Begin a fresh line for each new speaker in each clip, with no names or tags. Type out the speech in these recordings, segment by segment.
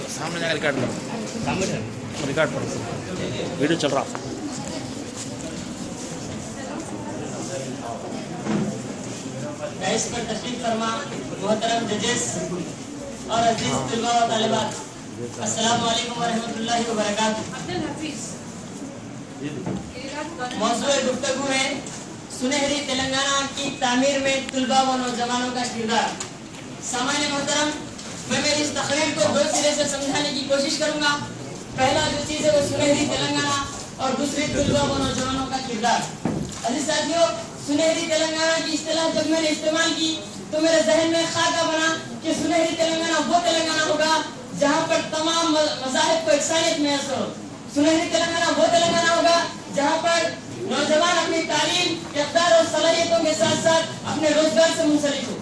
सामने जाकर रिकॉर्ड करो, रिकॉर्ड करो, वीडियो चल रहा।
इस पर तशरीफ फरमा मोहतरम जजेस और अजीज तलबा व तालिबात, अस्सलाम वालेकुम व रहमतुल्लाहि व बरकातहू। मौज़ूए गुफ्तगू है सुनहरी तेलंगाना की तामीर में तलबा व नौजवानों का किरदार। सामान्य मोहतरम, मैं मेरी इस तकरीर को दो सिरे से समझाने की कोशिश करूंगा। पहला जो चीज़ है वो सुनहरी तेलंगाना और दूसरी तलबा व नौजवानों का किरदार। अजीज साथियों, सुनहरी तेलंगाना की इस्तिलाह जब मैंने इस्तेमाल की तो मेरे जहन में खाका बना कि सुनहरी तेलंगाना वो तेलंगाना होगा जहाँ पर तमाम मज़ाहिब को एकसानियत महसूस हो। सुनहरी तेलंगाना वो तेलंगाना होगा जहाँ पर नौजवान अपनी तालीम, इक़्तिदार और सलाहियतों के साथ साथ अपने रोजगार से मुंसलिक हो।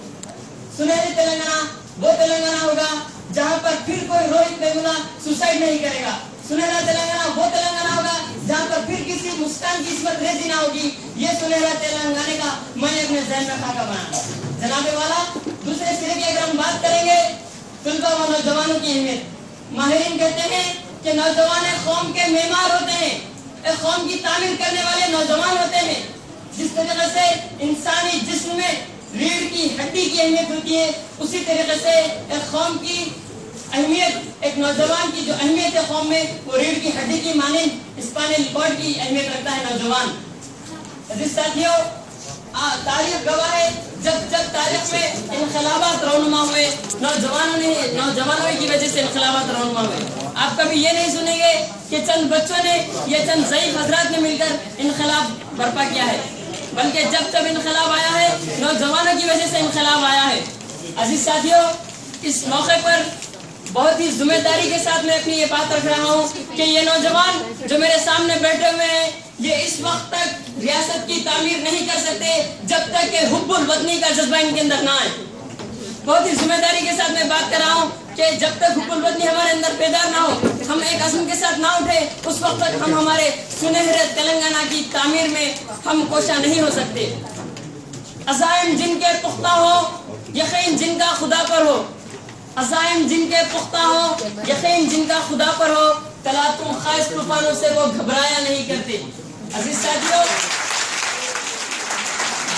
सुनहरी तेलंगाना वो तेलंगाना होगा जहाँ पर फिर कोई रोहित वेमुला सुसाइड नहीं करेगा। सुनहरा तेलंगाना वो तेलंगाना होगा जहाँ पर फिर किसी मुस्कान की इस्मत रेजी ना होगी। ये सुनहरा तेलंगाना का मैंने अपने जहन में खाका बनाया। जनाबे वाला, दूसरे सिरे की अगर हम बात करेंगे तलबा व नौजवानों की अहमियत, माहिरीन कहते हैं कि नौजवान कौम के मेमार होते हैं, एक कौम की तामीर करने वाले नौजवान होते हैं। जिस तरीके से इंसानी जिस्म में रीढ़ की हड्डी की अहमियत होती है, उसी तरीके से एक कौम की अहमियत, एक नौजवान की जो अहमियत है कौम में, वो रीढ़ की हड्डी की मानिंद स्पाइनल कॉर्ड की अहमियत रखता है नौजवान। अजीज साथियों, तारीख गवाह है जब तारीख में इनकलाबात रौनुमा हुए, नौजवानों की वजह से इनकलाबात रौनुमा हुए। आप कभी ये नहीं सुनेंगे कि चंद बच्चों ने या चंद ज़ईफ हजरात ने मिलकर इनकलाब बर्पा किया है, बल्कि जब इनकलाब आया है नौजवानों की वजह से इनकलाब आया है। अजीज साथियों, इस मौके पर बहुत ही जिम्मेदारी के साथ मैं अपनी ये बात रख रहा हूँ कि ये नौजवान जो मेरे सामने बैठे हुए हैं, ये इस वक्त तक रियासत की तामीर नहीं कर सकते जब तक कि हुब्बुल वतनी का जज्बा इनके अंदर ना आए। बहुत ही जिम्मेदारी के साथ मैं बात कर रहा हूँ कि जब तक हुब्बुल वतनी हमारे अंदर पैदा ना हो, हम एक अज़्म के साथ ना उठे, उस वक्त तक हम हमारे सुनहरे तेलंगाना की तामीर में हम कोशा नहीं हो सकते। अज़ाइम जिनके पुख्ता हो, यकीन जिनका खुदा पर हो, अज़ाइम जिनके पुख्ता हो, यकीन जिनका खुदा पर हो, तलातुम खाइस तूफानों से वो घबराया नहीं करते। अजीज साथियों,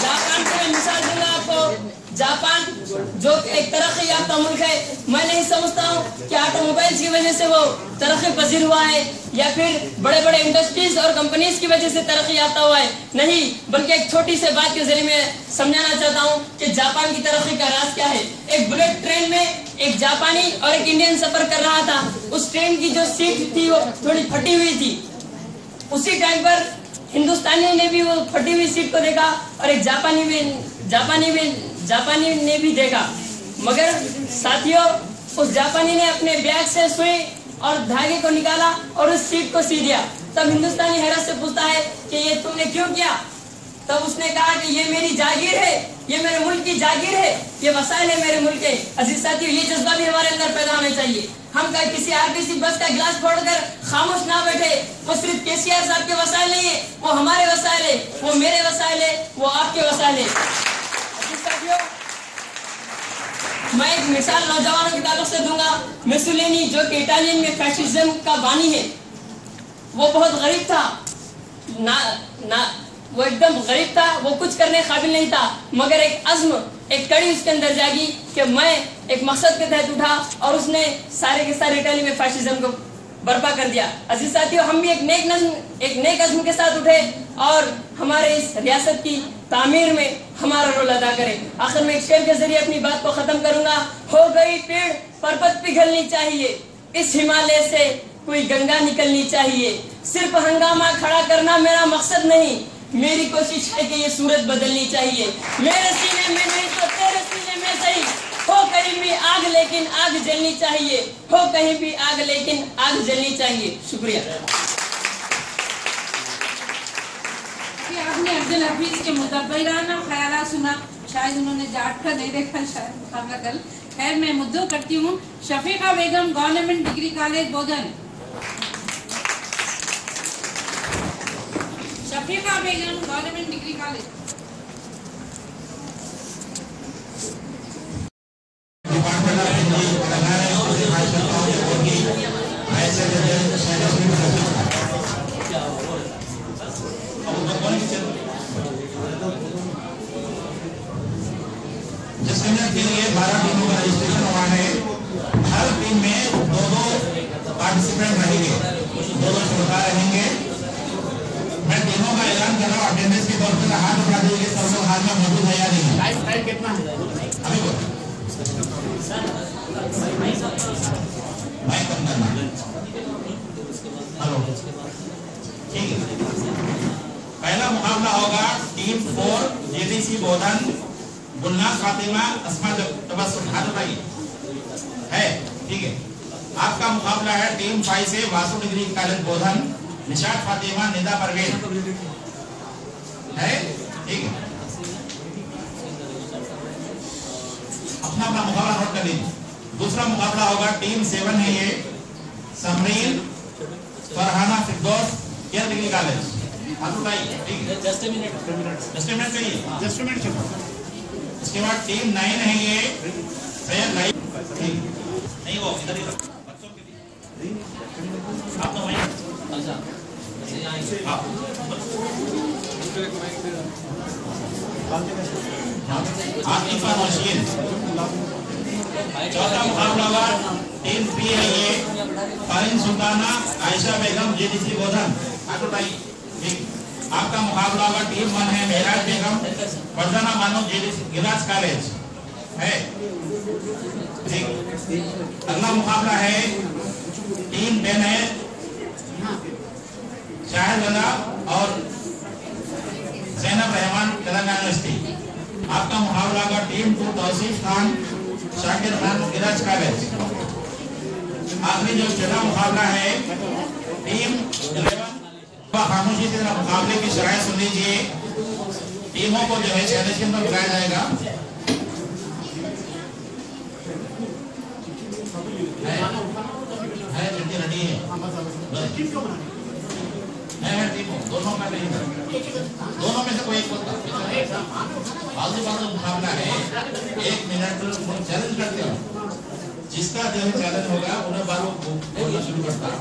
जापान से मैं मिसाल दूंगा आपको। जापान जो एक तरक्की याफ्ता मुल्क है, मैं नहीं समझता हूँ कि ऑटोमोबाइल्स की वजह से वो तरक्की पजीर हुआ है या फिर बड़े बड़े इंडस्ट्रीज और कंपनीज की वजह से तरक्की याफ्ता हुआ है, नहीं, बल्कि एक छोटी सी बात के जरिए मैं समझाना चाहता हूँ कि जापान की तरक्की का राज क्या है। एक बुलेट ट्रेन में एक जापानी और एक इंडियन सफर कर रहा था। उस ट्रेन की जो सीट थी वो थोड़ी फटी हुई थी। उसी टाइम पर हिंदुस्तानी ने भी वो फटी हुई सीट को देखा और एक जापानी ने भी देखा, मगर साथियों उस जापानी ने अपने बैग से सुई और धागे को निकाला और उस सीट को सी दिया। तब हिंदुस्तानी हैरत से पूछता है कि ये तुमने क्यों किया? तब उसने कहा कि ये मेरी जागीर है, ये मेरे मुल्क की जागीर है, ये वसाइल है मेरे मुल्क के। अजीज साथियों, ये जज्बा भी हमारे अंदर पैदा होना चाहिए। हम किसी आरटीसी बस का गिलास फोड़कर खामोश ना बैठे। वो सिर्फ केसीआर साहब के वसाइल नहीं है, वो हमारे वसाइल है, वो मेरे वसाइल है, वो आपके वसाइल है। अजीज साथियों, मैं एक मिसाल नौजवानों के ताल्लुक से दूंगा। मुसोलिनी जो कि इटालियन में फैशिज्म का बानी है, वो बहुत गरीब था, वो एकदम गरीब था, वो कुछ करने काबिल नहीं था, मगर एक अज़्म, एक कड़ी उसके अंदर जागी कि मैं एक मकसद के तहत उठा और उसने सारे के सारे इटाली में फैशिज्म को बर्पा कर दिया। अजीज साथियों, हम भी एक नेक अज़्म के साथ उठे और हमारे इस रियासत की तामीर में हमारा रोल अदा करें। आखिर में एक शेर के जरिए अपनी बात को खत्म करूंगा। हो गई पेड़ पर्वत पिघलनी चाहिए, इस हिमालय से कोई गंगा निकलनी चाहिए। सिर्फ हंगामा खड़ा करना मेरा मकसद नहीं, मेरी कोशिश है कि ये सूरत बदलनी चाहिए। मेरे सीने में नहीं तो तेरे सीने में सही, हो कहीं भी आग लेकिन आग जलनी चाहिए, हो कहीं भी आग लेकिन आग जलनी चाहिए। शुक्रिया।
आपने अब्दुल हफीज के मुदब्बराना ख्याल सुना, शायद उन्होंने जाट का नहीं देखा, शायद मुकाबला कल। खैर, मैं मुद्दों करती हूँ। शफीका बेगम, गवर्नमेंट डिग्री कॉलेज बोधन। शफीका बेगम, गवर्नमेंट डिग्री कॉलेज।
जिस टीम के लिए 12 टीमों का रजिस्ट्रेशन हुआ है, हर टीम में 2-2 पार्टिसिपेंट रहेंगे, 2-2 श्रोता रहेंगे। मैं टीमों का ऐलान कर रहा हूँ, अटेंडेंस के तौर पर हाथ उठा दीजिए, सब लोग हाथ में मौजूद है या नहीं। टाइम कितना है अभी बोलो, माइक कम करना। हेलो, ठीक है। पहला मुकाबला होगा टीम 4 जेडीसी बोधन गुलनाज फातिमा अस्मा तबस्सुम, हाथ उठाइए, है ठीक है। आपका मुकाबला है टीम 5 से वासु डिग्री कॉलेज बोधन निशात फातिमा निदा परवेज, है ठीक है। अपना अपना मुकाबला नोट कर लीजिए। दूसरा मुकाबला होगा टीम 7 है ये समरीन फरहाना फिरदौस केयर डिग्री कॉलेज, हाथ उठाइए, ठीक है। जस्ट ए मिनट चाहिए, जस्ट ए मिनट चाहिए। इसके बाद टीम 9 है ये सैयद लाइफ, नहीं वो इधर बच्चों के लिए आप तो वहीं आतिफा नौशीन। चौथा मुकाबला हुआ टीम 3 है ये फारिन सुल्ताना आयशा बेगम जेडीसी बोधन, हाथ उठाइए, ठीक। आपका मुकाबला होगा टीम 1 है मेहराज बेगम फरजाना मानो जेडीसी गिलास कॉलेज, है ठीक। अगला मुकाबला है टीम 10 है शाहिद रजा और जैनब रहमान तेलंगाना यूनिवर्सिटी। आपका मुकाबला होगा टीम 2 तौसीफ खान शाकिर खान गिलास कॉलेज। आखिरी जो छठा मुकाबला है टीम 11 खामोशी से मुकाबले की शराय सुन लीजिए। टीमों को जो है सेलेक्शन में बुलाया जाएगा। रेडी है दोनों का नहीं, दोनों में से कोई एक आजू बाजू मुकाबला है। 1 मिनट चैलेंज करते हो, जिसका जो चैलेंज होगा उन्हें बालों को बोलना शुरू करता है।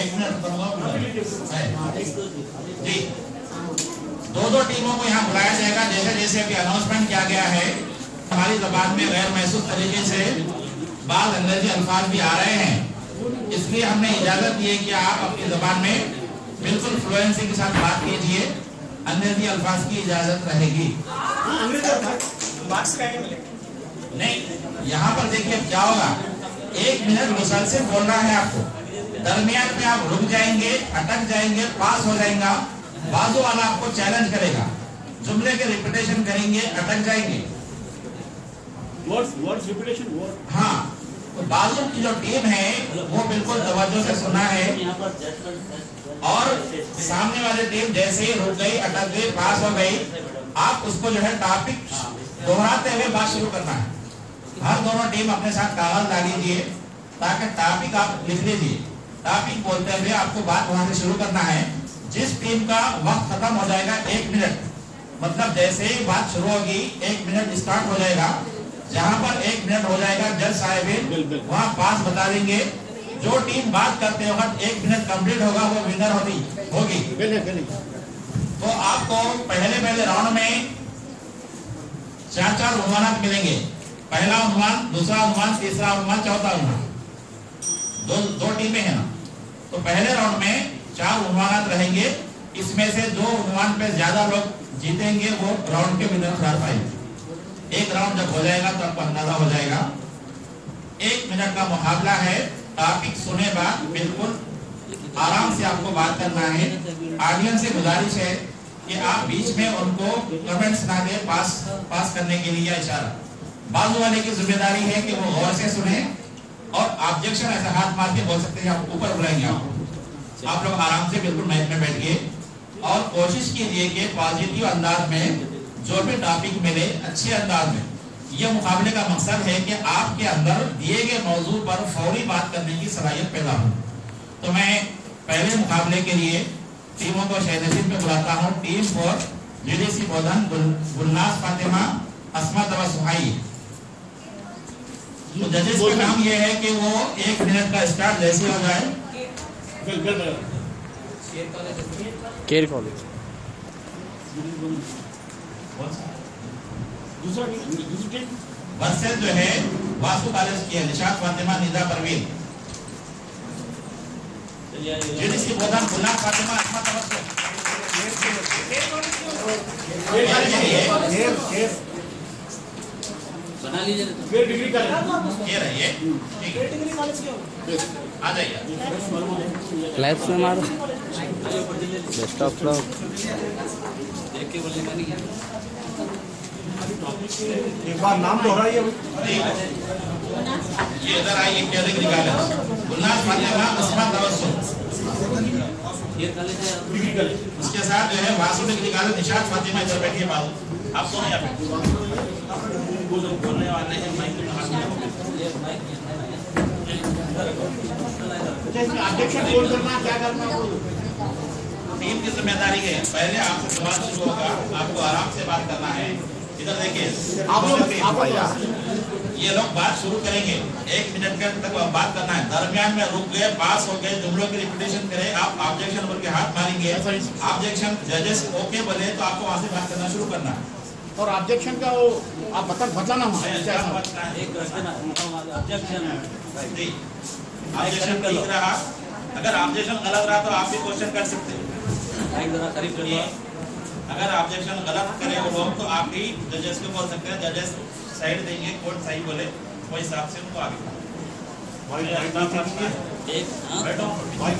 1 मिनट जी। 2-2 टीमों को यहाँ बुलाया जाएगा। जैसे जैसे अभी अनाउंसमेंट किया गया है, हमारी जबान में गैर महसूस तरीके से बाल अंग्रेजी अल्फाज भी आ रहे हैं, इसलिए हमने इजाजत दी है कि आप अपनी जबान में बिल्कुल फ्लुएंसी के साथ बात कीजिए। अंग्रेजी अल्फाज की इजाजत रहेगी। नहीं, यहाँ पर देखिए क्या होगा, 1 मिनट मुसलसल बोल रहा है आपको, दरमियान में आप रुक जाएंगे, अटक जाएंगे, पास हो जाएगा, बाजू वाला आपको चैलेंज करेगा, जुमले के रिपीटेशन करेंगे, अटक जाएंगे। वर्ड्स रिपीटेशन वर्ड, हाँ। तो बाजू की जो टीम है वो बिल्कुल तवज्जो से सुना है, और सामने वाली टीम जैसे ही रुक गई, अटक गई, पास हो गई, आप उसको जो है टॉपिक दोहराते हुए बात शुरू करना है। हर दोनों टीम अपने साथ कागज ला लीजिए ताकि टॉपिक आप लिख लीजिए। टॉपिक बोलते हुए आपको बात वहां से शुरू करना है। जिस टीम का वक्त खत्म हो जाएगा 1 मिनट, मतलब जैसे ही बात शुरू होगी 1 मिनट स्टार्ट हो जाएगा। जहां पर 1 मिनट हो जाएगा जज साहब वहां पास बता देंगे। जो टीम बात करते वक्त 1 मिनट कंप्लीट होगा वो विनर होगी। तो आपको पहले राउंड में 4 उन्वान मिलेंगे। पहला उन्वान, दूसरा उन्वान, तीसरा उन्वान, चौथा उन्वान। दो टीमें हैं ना, तो पहले राउंड में 4 उन्वान रहेंगे। इसमें से जो उन्वान पे ज्यादा लोग जीतेंगे वो राउंड के विनर ठहर पाएंगे। 1 राउंड जब हो जाएगा तो आपको अंदाजा हो जाएगा। 1 मिनट का मुकाबला है। टॉपिक सुने बाद बिल्कुल आराम से आपको बात करना है। ऑडियंस से गुजारिश है कि आप बीच में उनको कमेंट्स ना दें पास करने के लिए इशारा। बाजू वाले की जिम्मेदारी है कि वो गौर से सुने, और ऑब्जेक्शन ऐसा हाथ मार के बोल सकते हैं, आप ऊपर बुलाएंगे आप लोग आराम से बिल्कुल माइक में बैठिए और कोशिश कीजिए कि पॉजिटिव अंदाज में जो भी टॉपिक मिले अच्छे अंदाज में। यह मुकाबले का मकसद है कि आपके अंदर दिए गए मौजू पर फौरी बात करने की सलाहियत पैदा हो। तो मैं पहले मुकाबले के लिए टीमों को शहनशीन पे बुलाता हूँ। टीम 4 जेडीसी बोधन गुलनाज फातिमा अस्मा तबस्सुम। तो जजेस का काम ये है कि वो 1 मिनट का स्टार्ट जैसे हो जाए
केयर कॉलेज
वर्सेस जो है वासु कॉलेज की है निशात फातिमा निदा परवीन जिसकी प्रधान गुलाम फातिमा अस्मा तवस्सुल
बना लीजिए
डिग्री का
ये रहिए ठीक है
डिग्री कॉलेज क्यों
आ जाइए
लाइफ में हमारा बेस्ट ऑफ लक देख के बोलने का नहीं है
एक बार नाम दोहराइए
ये इधर आइए क्या डिग्री कॉलेज गुलाम फातिमा अस्मा तवस्सुल
ये कॉलेज है
डिग्री कॉलेज
उसके साथ जो है वासु डिग्री कॉलेज निशात फातिमा इधर बैठिए बाबू आप दोनों यहाँ पे बोलने वाले हैं माइक में हाथ में
अध्यक्ष बोल करना क्या करना
टीम की जिम्मेदारी है पहले आपसे सवाल शुरू होगा आपको आराम से बात करना है इधर देखिए
आप लोग
ये लोग बात शुरू करेंगे 1 मिनट के तक बात करना है दरमियान में रुक गए पास हो गए जुमलों की रिपीटेशन करें आप ऑब्जेक्शन बोल के हाथ मारेंगे ऑब्जेक्शन जजेस ओके बोले तो आपको वहां से बात करना शुरू करना है
और ऑब्जेक्शन का वो आप बताना
ऑब्जेक्शन ठीक रहा अगर ऑब्जेक्शन गलत रहा तो आप भी क्वेश्चन कर सकते हैं अगर ऑब्जेक्शन गलत करे वो लोग तो आप भी जजेस को बोल सकते हैं जजेस साइड देंगे कोर्ट सही बोले वो हिसाब से उनको आगे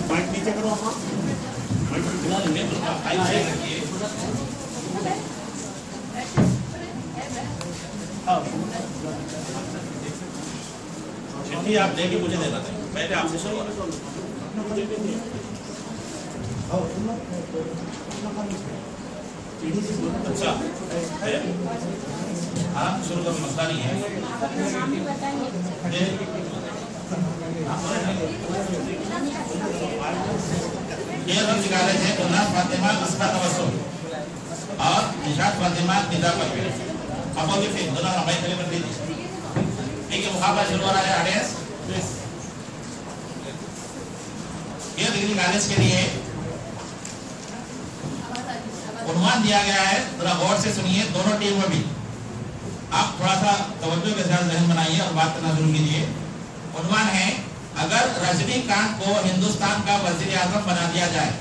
माइक नीचे करो
चिट्ठी आप देके मुझे देना था पहले आपसे शुरू होना अच्छा आराम शुरू का मसला नहीं है ये लोग निकाले थे गुलाम फातिमा अस्मा तवस्सुल और निशात फातिमा निदा परवीन अब अभी फिर दोनों हमारी खड़े कर दीजिए ठीक है मुकाबला शुरू हो रहा है ऑडियंस ये डिग्री कॉलेज के लिए उन्वान दिया गया है थोड़ा गौर से सुनिए दोनों टीम में भी आप थोड़ा सा तवज्जो के साथ जहन बनाइए और बात करना शुरू कीजिए उन्वान है अगर रजनीकांत को हिंदुस्तान का वजीर आजम बना दिया जाए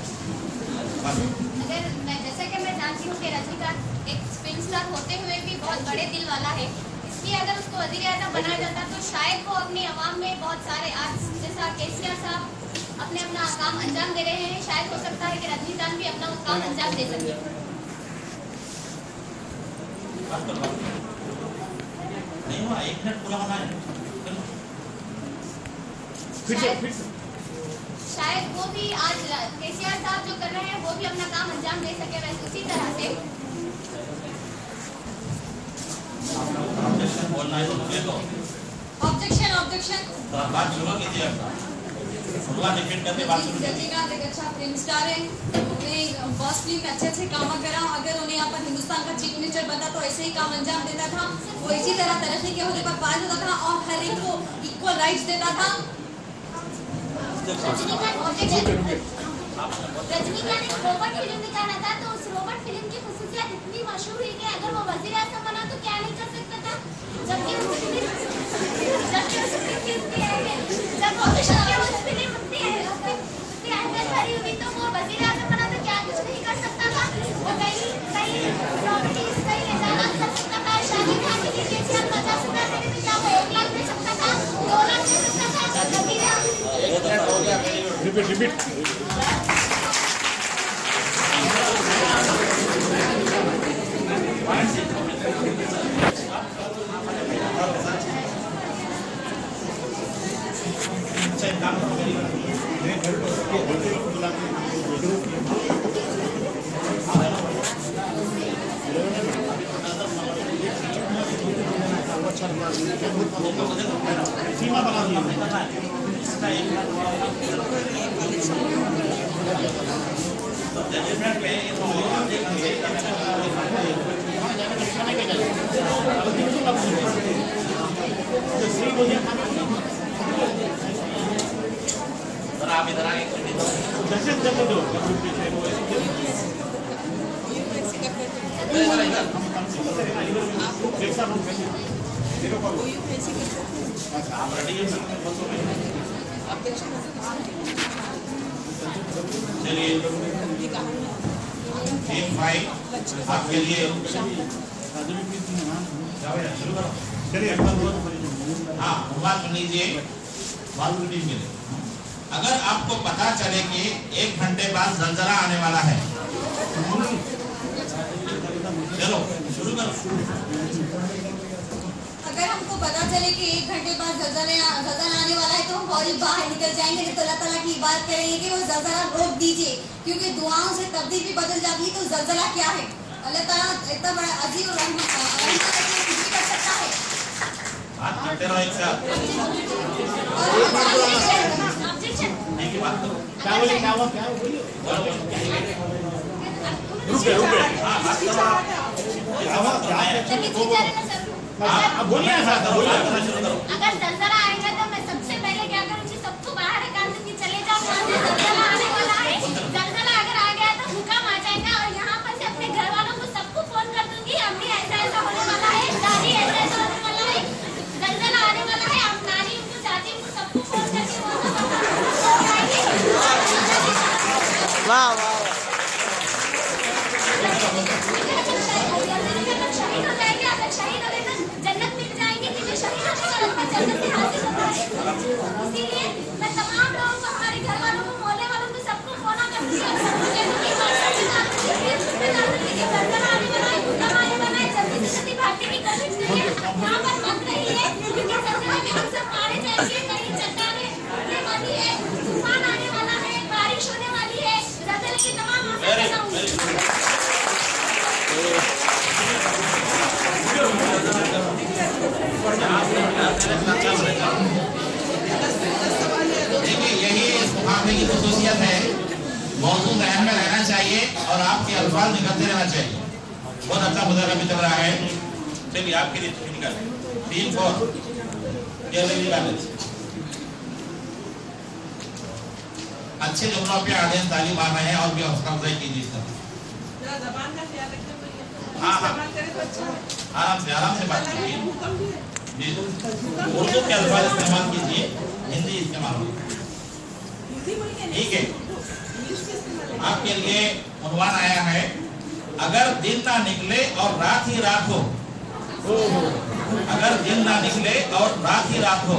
अगर जैसा कि मैं जानती हूँ कि रजनीकांत एक फिल्म स्टार होते हुए भी बहुत बड़े दिल वाला है इसलिए अगर उसको वजीर आजम बनाया जाता तो शायद वो अपने अवाम में बहुत सारे आज जैसा केसीआर साहब अपने अपना काम अंजाम दे रहे हैं शायद हो सकता है कि रजनीकांत भी अपना वो काम अंजाम दे सके
नहीं हुआ 1 मिनट पूरा होना है
शायद वो भी आज केसीआर साहब जो कर रहे हैं वो भी अपना काम अंजाम दे सके वैसे उसी तरह से
बोलना है तो बोले तो
ऑब्जेक्शन ऑब्जेक्शन
बात शुरू कीजिए पूरा डिफेंड करके बात शुरू कीजिए
रजनीकांत एक अच्छा फिल्म स्टार है उन्हें बहुत फिल्म अच्छे काम करा अगर उन्हें यहाँ पर हिंदुस्तान का चीफ मिनिस्टर बना तो ऐसे ही काम अंजाम देता था वो इसी तरह तरक्की के होने पर पास होता था और हर एक को इक्वल राइट्स देता था रजनीकांत एक रोबोट फिल्म निकाला था तो उस रोबोट फिल्म की खुसूसियत इतनी मशहूर है कि अगर वो वजीर आज़म बना तो क्या नहीं कर सकता था जबकि उस फिल्म भरी हुई तो वो वजीर आज़म बना तो क्या कुछ नहीं कर सकता था वो कई प्रॉपर्टीज कई इजारात कर सकता था शादी खाने के लिए 50,000 देने में क्या वो 1 लाख दे सकता था 2 लाख दे सकता था
रिपीट सीमा बना दी श्री जल्दी दो एक साथ हम अच्छा आप रेडी हैं
चलिए एक भाई आपके लिए शुरू करो।
चलिए
हाँ बात सुन लीजिए। अगर आपको पता चले कि 1 घंटे बाद जलजला आने वाला है, चलो शुरू करो।
अगर हमको पता चले कि 1 घंटे बाद जलजला आने वाला है तो हम फौरी बाहर निकल जाएंगे, तो अल्लाह ताला की बात करेंगे कि वो जलजला रोक दीजिए, क्योंकि दुआओं से तब्दील भी बदल जाती है। तो जलजला क्या है? अल्लाह ताला इतना बड़ा अजीज और रहमत कर सकता है।
बात करते रहो एक साथ। नहीं की बात करो।
क्या बोलिए क्या हुआ बोलिए रुके
हाँ बात करो।
आप बोलिए साथ बोलिए।
अगर जलजला आएगा तो मैं सबसे पहले क्या करूँगी, सबको बाहर निकाल दूंगी, चले जाओ वहाँ से, जलजला आने वाला है। जलजला अगर आ गया तो भूकंप आ जाएगा और यहाँ पर से अपने घर वालों को सबको फोन कर दूंगी, अम्मी ऐसा ऐसा होने वाला है, दादी ऐसा ऐसा होने वाला है, जलजला आने वाला है। अब नानी उनको दादी उनको सबको फोन करके
वाह वाह
शहीद हो जाएंगे। अगर शहीद हो गए तो जन्नत मिल जाएंगे, कि जो शहीद होने का रास्ता जन्नत से हासिल होता है। इसीलिए मैं तमाम लोगों को, हमारे घर वालों को, मोहल्ले वालों को, सबको फोन करती हूँ, सबको कह दूंगी जलजला आने वाला है, भूकंप आने वाला है, जल्दी से जल्दी भागने की कोशिश करिए, यहाँ पर मत रहिए, क्योंकि जलजला में हम सब मारे जाएंगे। कहीं चट्टानें गिरने वाली है, तूफान आने वाला है, बारिश होने वाली है। जलजले की तमाम
देखिए यही इस मुकाबले की खुसूसियत है। मौजूद ज़हन में रहना चाहिए और आपके अल्फाज निकलते रहना चाहिए। बहुत अच्छा मुजाहरा भी चल रहा है। चलिए आपके लिए निकल 3-4 अच्छे जुमलों पे ऑडियंस ताली मार रहे हैं और भी हौसला अफजाई कीजिए इस तरह। हाँ हाँ आराम से बात कीजिए जी। उर्दू के अल्फाज इस्तेमाल कीजिए, हिंदी इस्तेमाल हो। ठीक है, आपके लिए उन्वान आया है, अगर दिन ना निकले और रात ही रात हो। अगर दिन ना निकले और रात ही रात हो।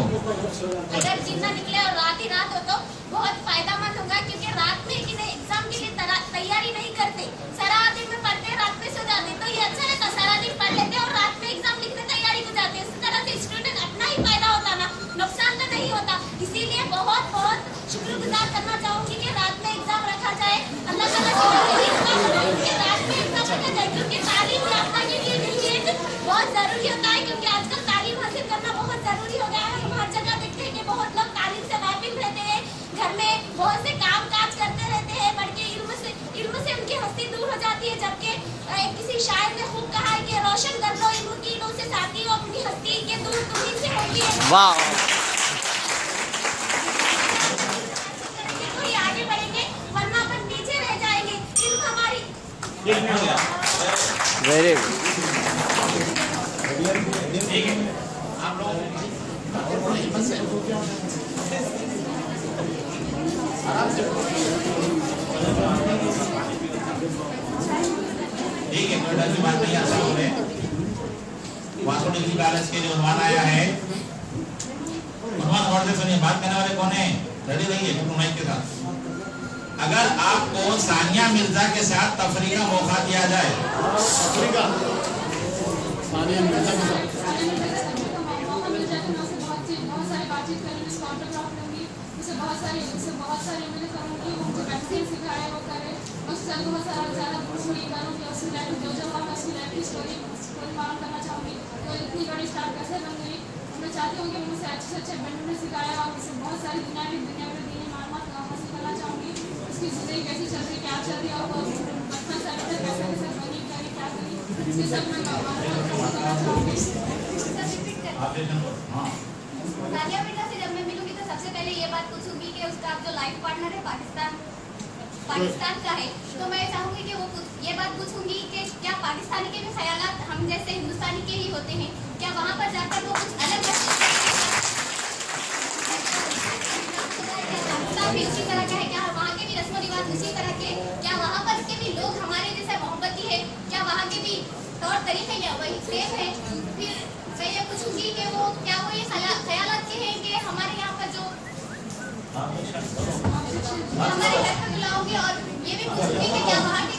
अगर दिन ना निकले और रात ही रात हो तो बहुत फायदेमंद होगा, क्योंकि रात में एग्जाम के लिए तैयारी नहीं करते, सारा दिन में पढ़ते, रात में सो जाते। तो ये अच्छा रहता, सारा दिन पढ़ लेते और रात में एग्जाम लिखने तैयारी को जाते। इस तरह से स्टूडेंट अपना ही फायदा होता ना, नुकसान तो नहीं होता। इसीलिए बहुत बहुत शुक्रगुजार करना चाहूंगी कि रात में एग्जाम रखा जाए। अल्लाह ताला की रात में एग्जाम रखा जाए, क्योंकि तालीम याफ्ता के लिए बहुत जरूरी होता है। क्योंकि आजकल तालीम हासिल करना बहुत जरूरी हो गया है। हम हर जगह देखते हैं कि बहुत लोग तालीम से वाकिफ रहते हैं, घर में बहुत से काम काज करते रहते हैं, बढ़ के इल्म से उनकी हस्ती दूर हो जाती है। जबकि किसी शायर ने खूब कहा है कि रोशन कर लो इल्म की नूर से साथी, वो अपनी हस्ती के दूर तुम्हीं से होती है।
वाह
तो ये आगे बढ़ेंगे, वरना अपन पीछे रह जाएंगे। इल्म हमारी
वेरी गुड।
ठीक है, आप लोग ठीक है, कोई डर की बात नहीं। आता हमने 500 डिग्री बैलेंस के लिए उन्वान आया है। उन्वान गौर से सुनिए, बात करने वाले कौन है? रेडी रहिए माइक के साथ। अगर आपको सानिया मिर्जा के साथ तफरी का मौका दिया जाए,
सानिया मिर्जा के साथ
बहुत सारे मैंने करूँगी, वो मुझे वैक्सीन सिखाए वो करे, उससे बहुत सारा ज़्यादा उसमें करूँगी, उसकी लाइफ जो जो हुआ मैं उसकी लाइफ की स्टोरी मालूम करना चाहूँगी। तो इतनी बड़ी स्टार कैसे बन गई, मैं चाहती हूँ कि मुझसे अच्छे से अच्छे बहनों ने सिखाया और मुझसे बहुत सारी दुनिया में दीनी मालूमात हासिल करना चाहूँगी। उसकी ज़िंदगी कैसी चल रही, क्या चल रही, और वो बचपन से अभी तक कैसे कैसे बनी, करी, क्या करी, इसके सब मैं मालूमात करना चाहूँगी।
सानिया मिर्जा से जब मैं मिलूंगी तो सबसे पहले ये बात पूछूंगी कि उसका जो लाइफ पार्टनर है पाकिस्तान, पाकिस्तान का है, तो मैं चाहूंगी कि वो ये बात पूछूंगी कि क्या पाकिस्तानी के भी ख्यालात हम जैसे हिंदुस्तानी के ही होते हैं? क्या वहाँ पर जाकर वो कुछ अलग भी उसी तरह का है? क्या वहाँ के भी रस्म रिवाज उसी तरह के? क्या वहाँ पर के भी लोग हमारे जैसे मोहब्बती है? क्या वहाँ के भी तौर तरीके या वही सेम है? फिर मैं ये पूछूंगी कि वो क्या वो ये ख्यालात के हैं कि हमारे यहाँ पर जो हमारे घर पर बुलाओगे, और ये भी पूछूंगी कि क्या वहाँ के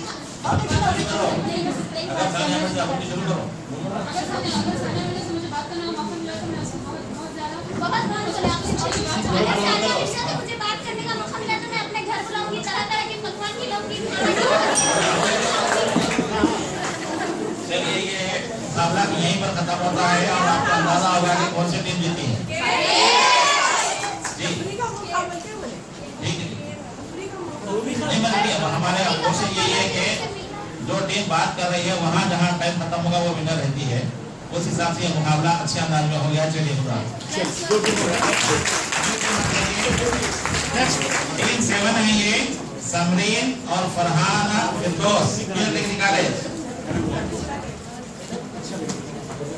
मुझे बात करने का मौका मिला तो मैं अपने घर बुलाऊंगी, तरह तरह के पकवान खिलाऊंगी।
चलिए, ये मुकाबला यहीं पर खत्म होता है और आपको अंदाजा होगा कि कौन सी टीम जीती है। नहीं बनती है। हमारे कोशिश यही है कि जो टीम बात कर रही है वहाँ जहाँ टाइम खत्म होगा वो विनर रहती है। उस हिसाब से ये मुकाबला अच्छे अंदाज में हो गया। चलिए टीम 7 है ये, समरीन और फरहाना फिरदौस टेक्निकल है।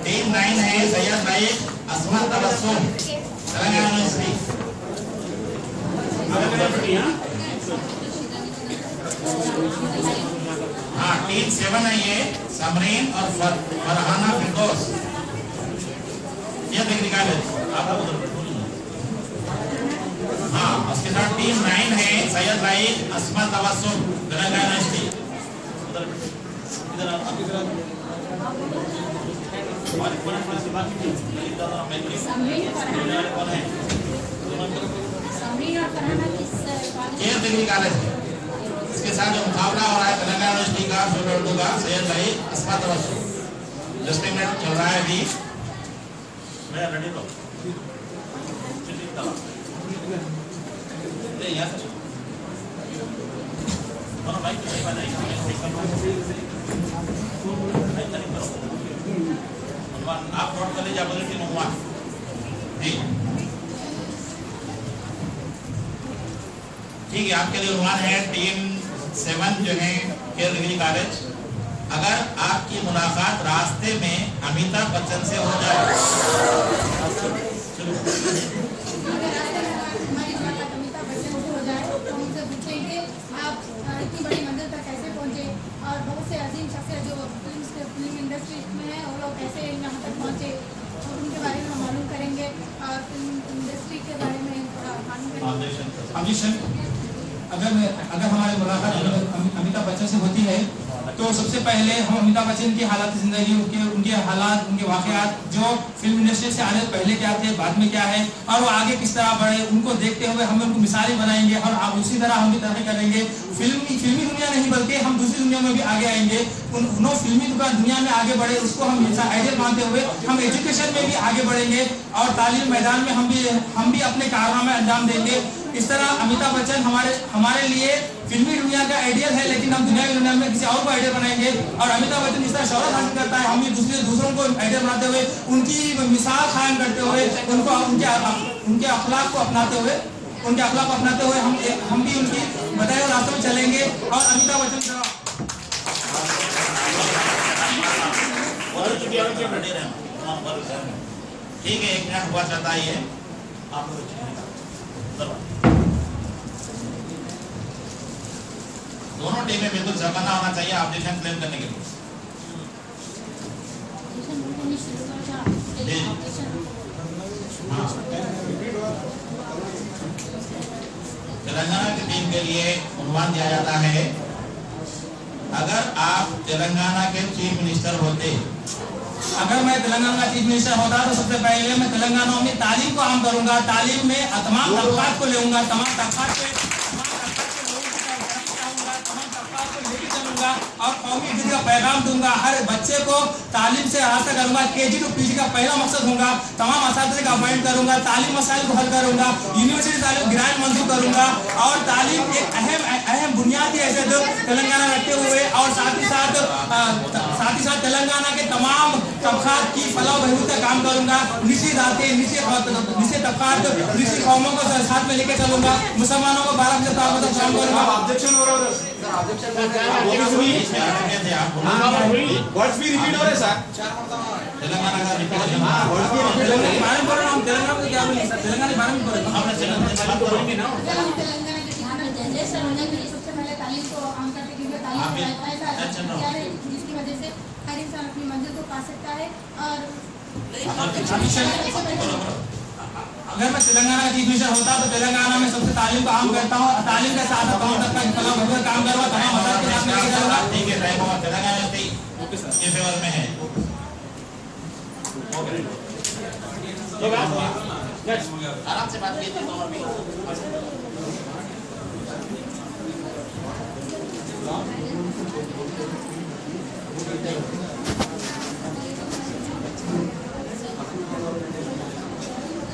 टीम 9 है सैयद नाइक असमत तबस्सुम तेलंगाना यूनिवर्सिटी। हाँ, टीम 7 है ये, समरीन और फरहाना फिरदौस ये टेक्निकल है। हाँ, उसके साथ टीम 9 है सैयद नाइक असमत तबस्सुम तेलंगाना यूनिवर्सिटी। कॉलेज है। इसके साथ जो मुकाबला हो रहा है तेलंगाना यूनिवर्सिटी का उर्दू का सैयद भाई अस्मा तवस्सुम जस्ट मिनट चल रहा है अभी। मैं रेडी तो यहाँ से भाई नहीं बनाएंगे आप नोट कर लीजिए अपनी टीम अनुमान। ठीक है, आपके लिए अनुमान है टीम 7 जो है केयर डिग्री कॉलेज। अगर आपकी मुलाकात रास्ते में अमिताभ बच्चन से हो जाए,
इतनी बड़ी मंजिल तक कैसे पहुंचे और बहुत से अजीम शख्सियत जो फिल्म इंडस्ट्री में है वो लोग कैसे यहाँ तक पहुंचे और उनके बारे में हम मालूम करेंगे और फिल्म इंडस्ट्री के बारे में थोड़ा मालूम करेंगे।
अगर हमारी मुलाकात अमिताभ बच्चन से होती है तो सबसे पहले हम अमिताभ बच्चन की हालात जिंदगी, उनके हालात, उनके वाकयात, जो फिल्म इंडस्ट्री से आने से पहले क्या थे, बाद में क्या है और वो आगे किस तरह बढ़े, उनको देखते हुए हम उनको मिसालें बनाएंगे और आप उसी तरह हम भी तरक्की करेंगे। फिल्मी दुनिया नहीं बल्कि हम दूसरी दुनिया में भी आगे आएंगे। उन फिल्मी दुनिया में आगे बढ़े उसको हम आइडियल मानते हुए हम एजुकेशन में भी आगे बढ़ेंगे और तालीम मैदान में हम भी अपने कारनामे अंजाम देंगे। इस तरह अमिताभ बच्चन हमारे लिए फिल्मी दुनिया का आइडियल है, लेकिन हम दुनिया की दुनिया में किसी और को आइडियल बनाएंगे। और अमिताभ बच्चन जिस तरह शोहरत हासिल करता है, हम भी दूसरों को आइडियल बनाते हुए, उनकी मिसाल कायम करते हुए, उनको उनके अखलाक को अपनाते हुए हम भी उनकी बताए हुए रास्तों में चलेंगे। और अमिताभ बच्चन
ठीक है, एक मिनट हुआ चाहता है आप दोनों टीमें बिल्कुल जमाना होना चाहिए ऑब्जेक्शन क्लेम करने के लिए। तेलंगाना की टीम के लिए अनुमान दिया जाता है, अगर आप तेलंगाना के चीफ मिनिस्टर होते,
अगर मैं तेलंगाना का चीफ मिनिस्टर होता तो सबसे पहले मैं तेलंगाना में तालीम को आम करूंगा। तालीम में तमाम तबकात को लेऊंगा, तमाम तबकात को लेके चलूंगा। करूंगा और कौमी इज्जत का पैगाम दूंगा। हर बच्चे को तालीम से आगाह करूंगा। KG to PG का पहला मकसद होगा तमाम असातिज़े का अपॉइंट करूंगा, तालीम मसाइल को हल करूंगा, यूनिवर्सिटी तालीम ग्रांट मंजूर करूंगा और तालीम एक अहम बुनियादी हैसियत तेलंगाना रखते हुए और साथ ही साथ तेलंगाना के तमाम तबकात की फलाह बहबूद का काम करूंगा। निचली जाति, निचले तबकात, निचली कौमों को साथ में लेकर चलूंगा। मुसलमानों को 12% काम करूंगा।
ऑब्जेक्शन हो रहा है वर्ड्स भी रिपीट हो रहे सर।
तेलंगाना का
तेलंगाना को क्या बोले सर? तेलंगाना बारे में बोले
तेलंगाना के जैसे होने के लिए सबसे पहले तालीम को आम करते क्योंकि तालीम जिसकी वजह से हर इंसान अपनी मंजिल को पा सकता है। और
अगर मैं तेलंगाना का चीफ मिनिस्टर होता तो तेलंगाना में सबसे तालीम को आम करता हूँ। तालीम के साथ काम करता काम करूँगा, तमाम मसाइल के साथ लेके चलूंगा।
ठीक है, तेलंगाना के फेवर में है। आराम से बात कीजिए।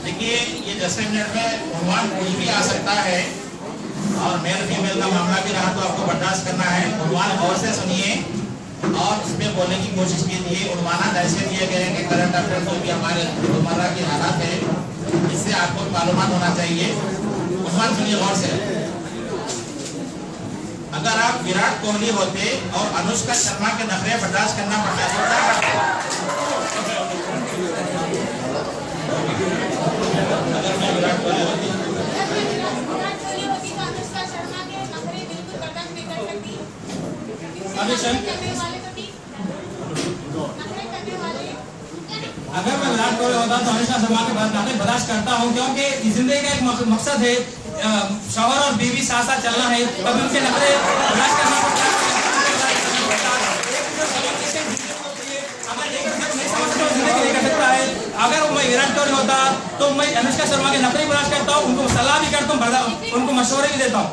देखिए, ये 10 मिनट में भगवान कोई भी आ सकता है और मेल फीमेल का मामला भी रहा तो आपको बर्दाश्त करना है। भगवान गौर से सुनिए और उसमें बोलने की कोशिश कीजिए। उन्माना ऐसे दिए गए हैं कि करंट अफेयर जो भी हमारे रोजमर्रा की हालात है इससे आपको मालूमात होना चाहिए। उन्मान सुनिए गौर से। अगर आप विराट कोहली होते और अनुष्का शर्मा के नखरे बर्दाश्त करना पड़ता तो क्या करते? अगर मैं विराट कोहली होती
तो अनुष्का शर्मा के नखरे बिल्कुल बर्दाश्त नहीं कर सकती।
अगर मैं विराट कोहली होता तो अनुष्का शर्मा के नखरे बर्दाश्त करता हूँ, क्योंकि जिंदगी का एक मकसद है शौहर और बीवी साथ साथ चलना है। कभी उनके नखरे बर्दाश्त करना पड़ता है। अगर मैं विराट कोहली होता तो मैं अनुष्का शर्मा के नखरे बर्दाश्त करता हूँ, उनको सलाह भी करता हूँ, उनको मशवरे भी देता हूँ।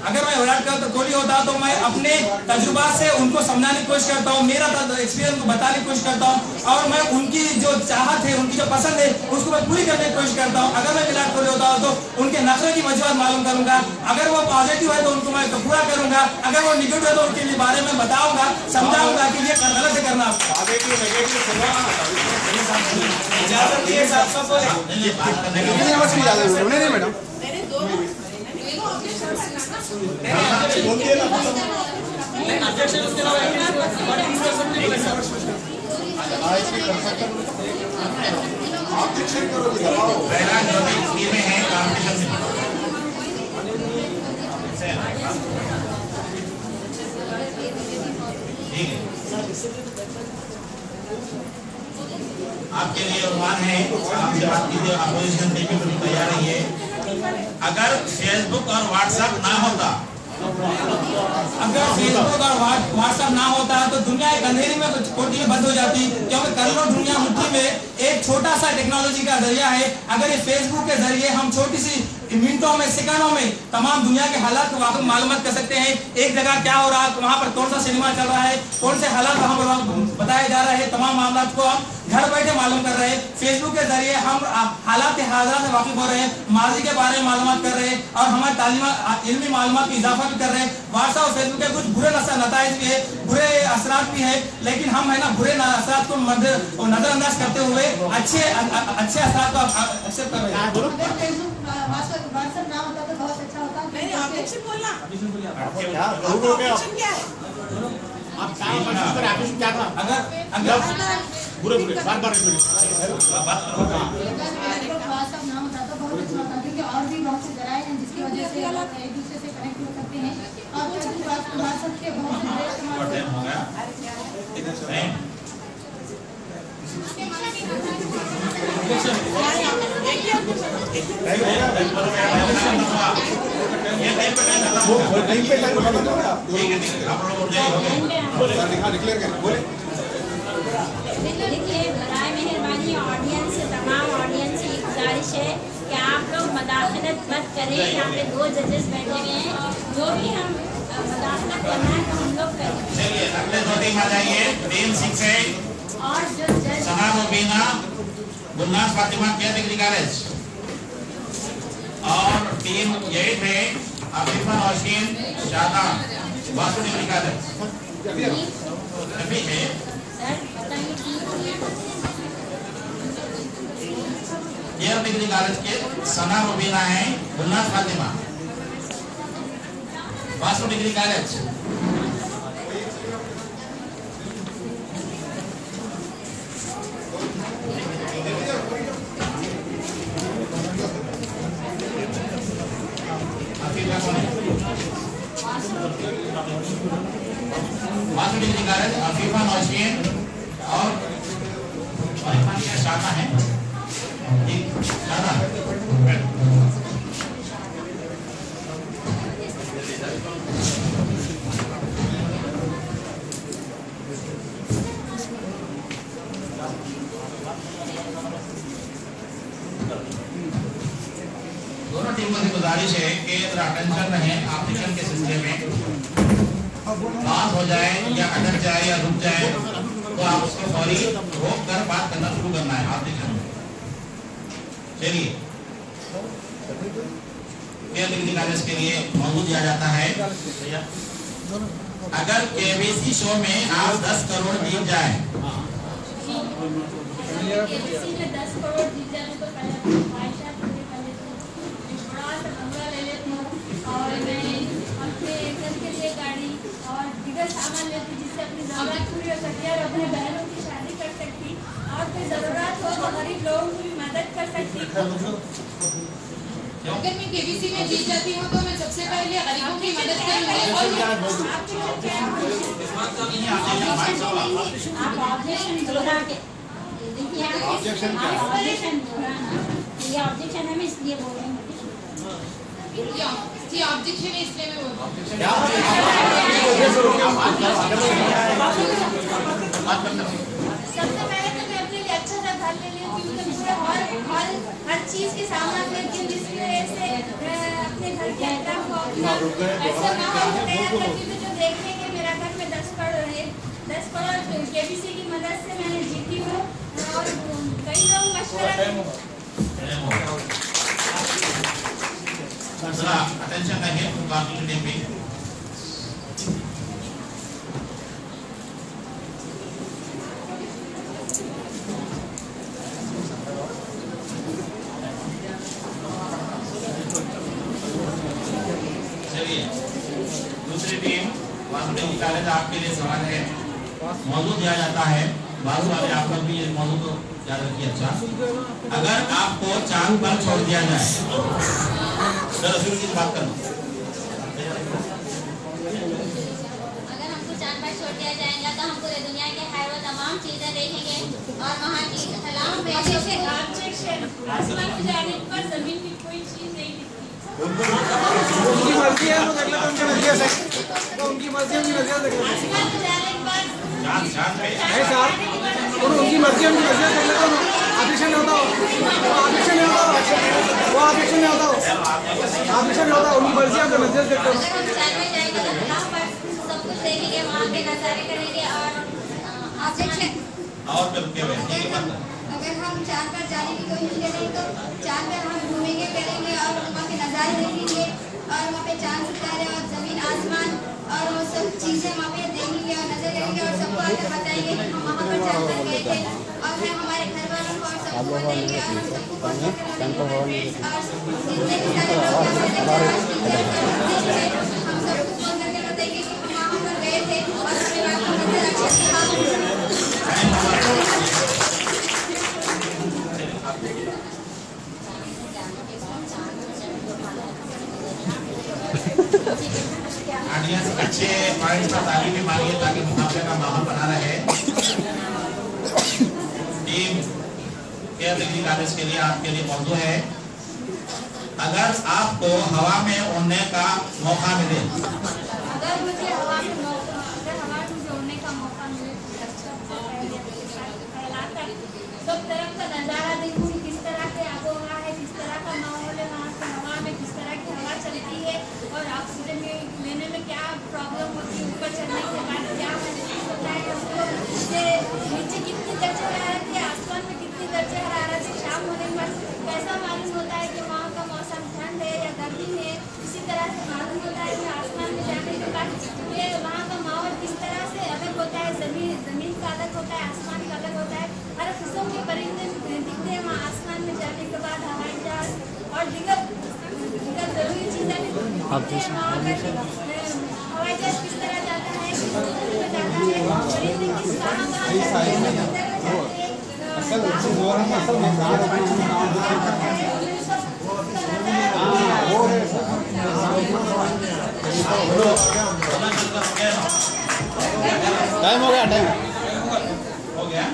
अगर मैं विराट कोहली होता तो मैं अपने तजुर्बात से उनको समझाने की कोशिश करता हूँ, मेरा एक्सपीरियंस को बताने की कोशिश करता हूँ और मैं उनकी जो चाहत है, उनकी जो पसंद है उसको मैं पूरी करने की कोशिश करता हूँ। अगर मैं विराट कोहली होता तो उनके नखरे की वजूहत मालूम करूंगा। अगर वो पॉजिटिव है तो उनको मैं पूरा करूंगा, अगर वो निगेटिव है तो उनके बारे में बताऊंगा, समझाऊंगा कि ये गलत है करना।
मैडम
आपके लिए अनुमान है, आपसे बात कीजिए। अपोजिशन देखिए पूरी तैयार है। अगर फेसबुक और व्हाट्सएप ना होता,
अगर फेसबुक और व्हाट्सएप ना होता तो दुनिया एक अंधेरी में कोठरी बंद हो जाती, क्योंकि करोड़ों दुनिया मुट्ठी में एक छोटा सा टेक्नोलॉजी का जरिया है। अगर ये फेसबुक के जरिए हम छोटी सी मिनटों में, सेकंडों में तमाम दुनिया के हालात को वाकई मालूमात कर सकते हैं। एक जगह क्या हो रहा है, वहाँ पर कौन सा सिनेमा चल रहा है, कौन से हालात वहाँ पर बताए जा रहे हैं, तमाम मामला को हम घर बैठे मालूम कर रहे हैं। फेसबुक के जरिए हम हालात हाजरा से वाकिफ हो रहे हैं, माजी के बारे में मालूमात कर रहे हैं और हमारे इल्मी मालूमात में इजाफा भी कर रहे हैं। व्हाट्सएप और फेसबुक के कुछ बुरे नताइज भी है, बुरे असरात भी है, लेकिन हम है ना बुरे असरात को नजरअंदाज करते हुए अच्छे असरात को एक्सेप्ट कर रहे हैं।
व्हाट्सएप ना होता तो बहुत अच्छा होता।
नहीं, ऑब्जेक्शन बोलना।
आप क्या था?
अगर
बुरे बार
व्हाट्सएप ना होता तो बहुत अच्छा होता, क्योंकि और भी बहुत से जराए हैं जिसकी वजह से लोग एक दूसरे से कनेक्ट हो सकते हैं। और व्हाट्सएप के बहुत से बड़े
देखिए, बराए मेहरबानी ऑडियंस, तमाम ऑडियंस की गुजारिश है कि आप लोग मदाखलत मत करें। यहाँ पे 2 जजेस बैठे हुए हैं, जो भी हम मुदाखलत करना है तो हम लोग करें।
चलिए अगले 2 टीम आ जाइए। टीम 6 है
और जो जज
Sana Mubina Gulnaz Fatima care degree college, और टीम 8 है आफिफा नौशीन शादा वासु डिग्री कॉलेज। अभी है
सर बताइए
केयर डिग्री कॉलेज के सना मुबीना है Gulnaz Fatima Vasu degree college. Vasu degree college Afifa Nausheen और शादा है शादा। दोनों टीमों से गुजारिश है कि अटेंशन रहे एप्लीकेशन के सिलसिले में। पास हो जाए या अटक जाए या रुक जाए तो आप उसको फौरी रोक कर बात करना शुरू करना है एप्लीकेशन में। चलिए केयर डिग्री कॉलेज के लिए मौजूद दिया जाता है। अगर केबीसी शो में आप 10 करोड़ जीत जाए,
केबीसी में 10 करोड़ जीत जाने तो पहले ख्वाहिशात पूरी कर लेती हूँ, एक बड़ा सा बंगला ले लेती हूँ और मैं अपने घर के लिए गाड़ी और दीगर सामान लेती जिससे अपनी ज़रूरत पूरी हो सकती है और अपने बहनों की शादी कर सकती और कोई ज़रूरत हो तो गरीब लोगों की भी मदद कर सकती।
अगर मैं केबीसी में जीत जाती हूँ तो मैं सबसे पहले गरीबों की मदद करूँगी।
आप ऑब्जेक्शन दोहरा के देखिए ऑब्जेक्शन ये ऑब्जेक्शन है, मैं इसलिए बोल रही हूँ।
जी ऑब्जेक्शन है इसलिए मैं बोल रही हूँ।
सबसे पहले तो मैं अपने लिए अच्छा सा घर ले लेती हूँ, पूरे हर चीज़ के सामान लेती हूँ जिसकी वजह से अपने घर के अहकाम को अपना ऐसा माहौल तैयार करती हूँ जो देखने के मेरा घर में 10 करोड़ है। 10 करोड़ केबीसी की मदद से मैंने जीती हूँ और कई लोग मशवरा
अटेंशन रहिए बाकी टीम पे। चलिए दूसरी टीम वासु डिग्री कॉलेज आपके लिए सवाल है मौजूद दिया जाता है। बाजू वाले आप लोग भी ये मौजूद को याद रखिए। अच्छा अगर आपको चांद पर छोड़ दिया जाए, रसूल की बात करो।
अगर हमको चांद पर छोड़ दिया जाएगा तो हम पूरे दुनिया के हर वो तमाम चीजें देखेंगे और वहाँ की तमाम
आसमान में जाने पर जमीन की कोई चीज नहीं दिखती।
उनकी मर्जी है तो देख लेते उनकी नजरिए से, तो उनकी मर्जी उनकी नजरिए देख लेते
आसमान में जाने पर
चांद पे
नहीं साहब, उनकी मर्जी उनकी नजरिए देख लेते हो। ऑब्जेक्शन नहीं होता, वो ऑब्जेक्शन नहीं होता, वो ऑब्जेक्शन नहीं होता, ऑब्जेक्शन नहीं होता। उनकी मर्जी आपको नजरिए देखते हो।
अगर हम चांद में जाएंगे तो वहाँ पर सब कुछ देखेंगे, वहाँ के नज़ारे करेंगे और ऑब्जेक्शन
और फिर क्या है?
अगर हम चांद पर जाने की कोशिश करें तो चांद पर हम घूमेंगे फिरेंगे और वहाँ के नज़ारे देखेंगे और वहाँ पे चांद सितारे और ज़मीन आसमान और वो सब चीज़ें वहाँ पे देखेंगे और नजर करेंगे और सबको आगे बताएंगे कि हम वहाँ पर चांद पर गए थे और फिर हमारे घर वालों को और सबको बताएंगे और हम सबको और जितने भी सारे लोग हम सबको फोन करके बताएंगे कि हम वहाँ पर गए थे और हमें वहाँ का मंजर अच्छा
ऑडियंस अच्छे पॉइंट्स पर ताली भी मारिए ताकि मुकाबले का माहौल बना रहे। टीम केयर डिग्री कॉलेज के लिए आपके लिए मौजूद है। अगर आपको हवा में उड़ने का मौका मिले,
अगर मुझे हवा में उड़ने का मौका मिले फैलाकर सब तरफ का नज़ारा देखूँ, किस तरह के आबोहवा है, किस तरह का माहौल है, वहाँ की हवा में किस तरह की हवा चलती है और
और ऑक्सीजन लेने में क्या प्रॉब्लम होती है, ऊपर चढ़ने के बाद क्या महसूस होता है, उसको नीचे कितनी दर्जे हरारत है, आसमान में कितनी दर्जे हरारत है, शाम होने के बाद कैसा मालूम होता है कि वहाँ का मौसम ठंड है या गर्मी है। इसी तरह से मालूम होता है कि आसमान में जाने के बाद ये वहाँ का माहौल किस तरह से अलग होता है, जमीन का अलग होता है, आसमान का अलग होता है। हर किस्म के परिंदे दिखते हैं वहाँ आसमान में जाने के बाद, हवाई जहाज और दीगर जरूरी चीज़ें भी दिखती हैं। वहाँ पर हवाई जहाज किस तरह जाता है, किस दूरी पे जाता है, परिंदे किस कहाँ जाते हैं,
टाइम हो गया, टाइम
हो गया।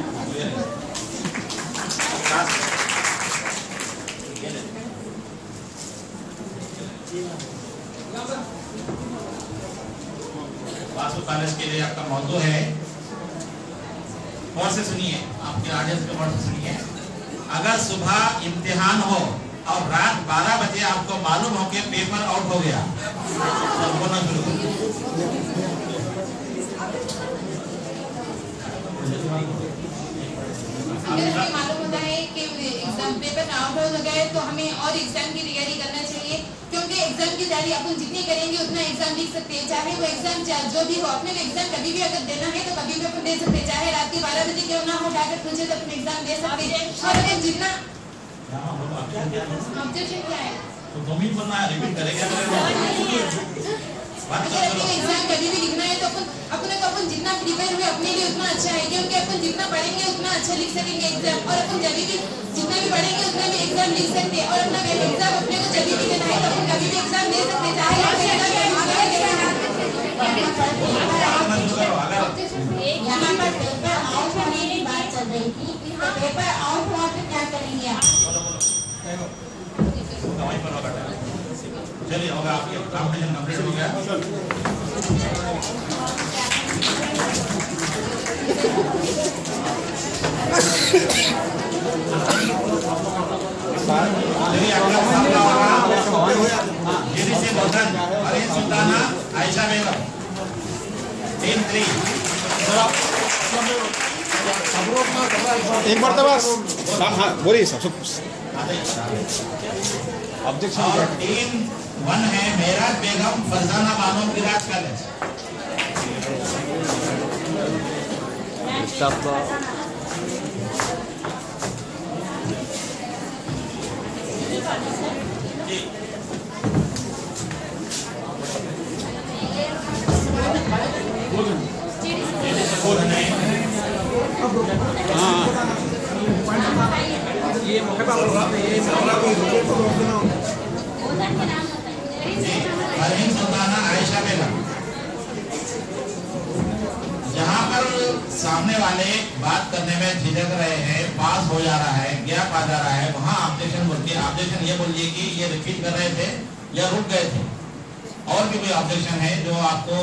वासु कॉलेज के लिए आपका मौजूद है, और से सुनिए, आपके ऑडियंस के और से सुनिए। अगर सुबह इम्तिहान हो और रात 12 बजे आपको मालूम हो कि पेपर आउट हो गया, तो बोलना शुरू करो।
अगर हमें मालूम होता है कि एग्जाम पेपर आउट हो गए तो हमें और एग्जाम की तैयारी करना चाहिए, क्योंकि एग्जाम की तैयारी अपन जितनी करेंगे उतना एग्जाम लिख सकते हैं। चाहे वो एग्जाम जो भी हो, अपने एग्जाम कभी भी अगर देना है तो कभी भी अपन दे सकते हैं, चाहे रात के 12 बजे क्यों ना हो, टारगेट पूछे तो अपने एग्जाम दे सकते हैं। और अगर जितना ऑब्जेक्शन क्या है
तो तुम ही बोलना, रिपीट करेंगे।
अगर अपने एग्जाम कभी भी लिखना है तो अपन जितना प्रिपेयर हुए अपने लिए उतना अच्छा है, क्योंकि अपन जितना पढ़ेंगे उतना अच्छा लिख सकेंगे एग्जाम। और अपन जब भी जितना भी पढ़ेंगे उतना भी एग्जाम लिख सकते हैं। और अपना एग्जाम अपने को जब भी देना है तो अपन कभी भी एग्जाम दे सकते हैं, चाहे
यहाँ पर पेपर आउट होने की बात चल रही थी, पेपर आउट हुआ तो क्या करेंगे आप?
चलिए, होगा आपके कॉम्पिटिशन कंप्लीट हो गया। चलिए, अगला सामना होगा गिरी से गौतम, अरिन सुल्ताना, आयशा बेगम, टीम 3।
एक बार तो बस बोलिए सब ऑब्जेक्शन।
और टीम 1 है मेराज बेगम, फरजाना बानो, विराज कॉलेज। अरिन सुल्ताना, आयशा बेगम। जहाँ पर सामने वाले बात करने में झिझक रहे हैं, पास हो जा रहा है, गैप आ जा रहा है, वहाँ ऑब्जेक्शन बोलिए। ऑब्जेक्शन ये बोलिए कि ये रिपीट कर रहे थे या रुक गए थे। और भी कोई ऑब्जेक्शन है जो आपको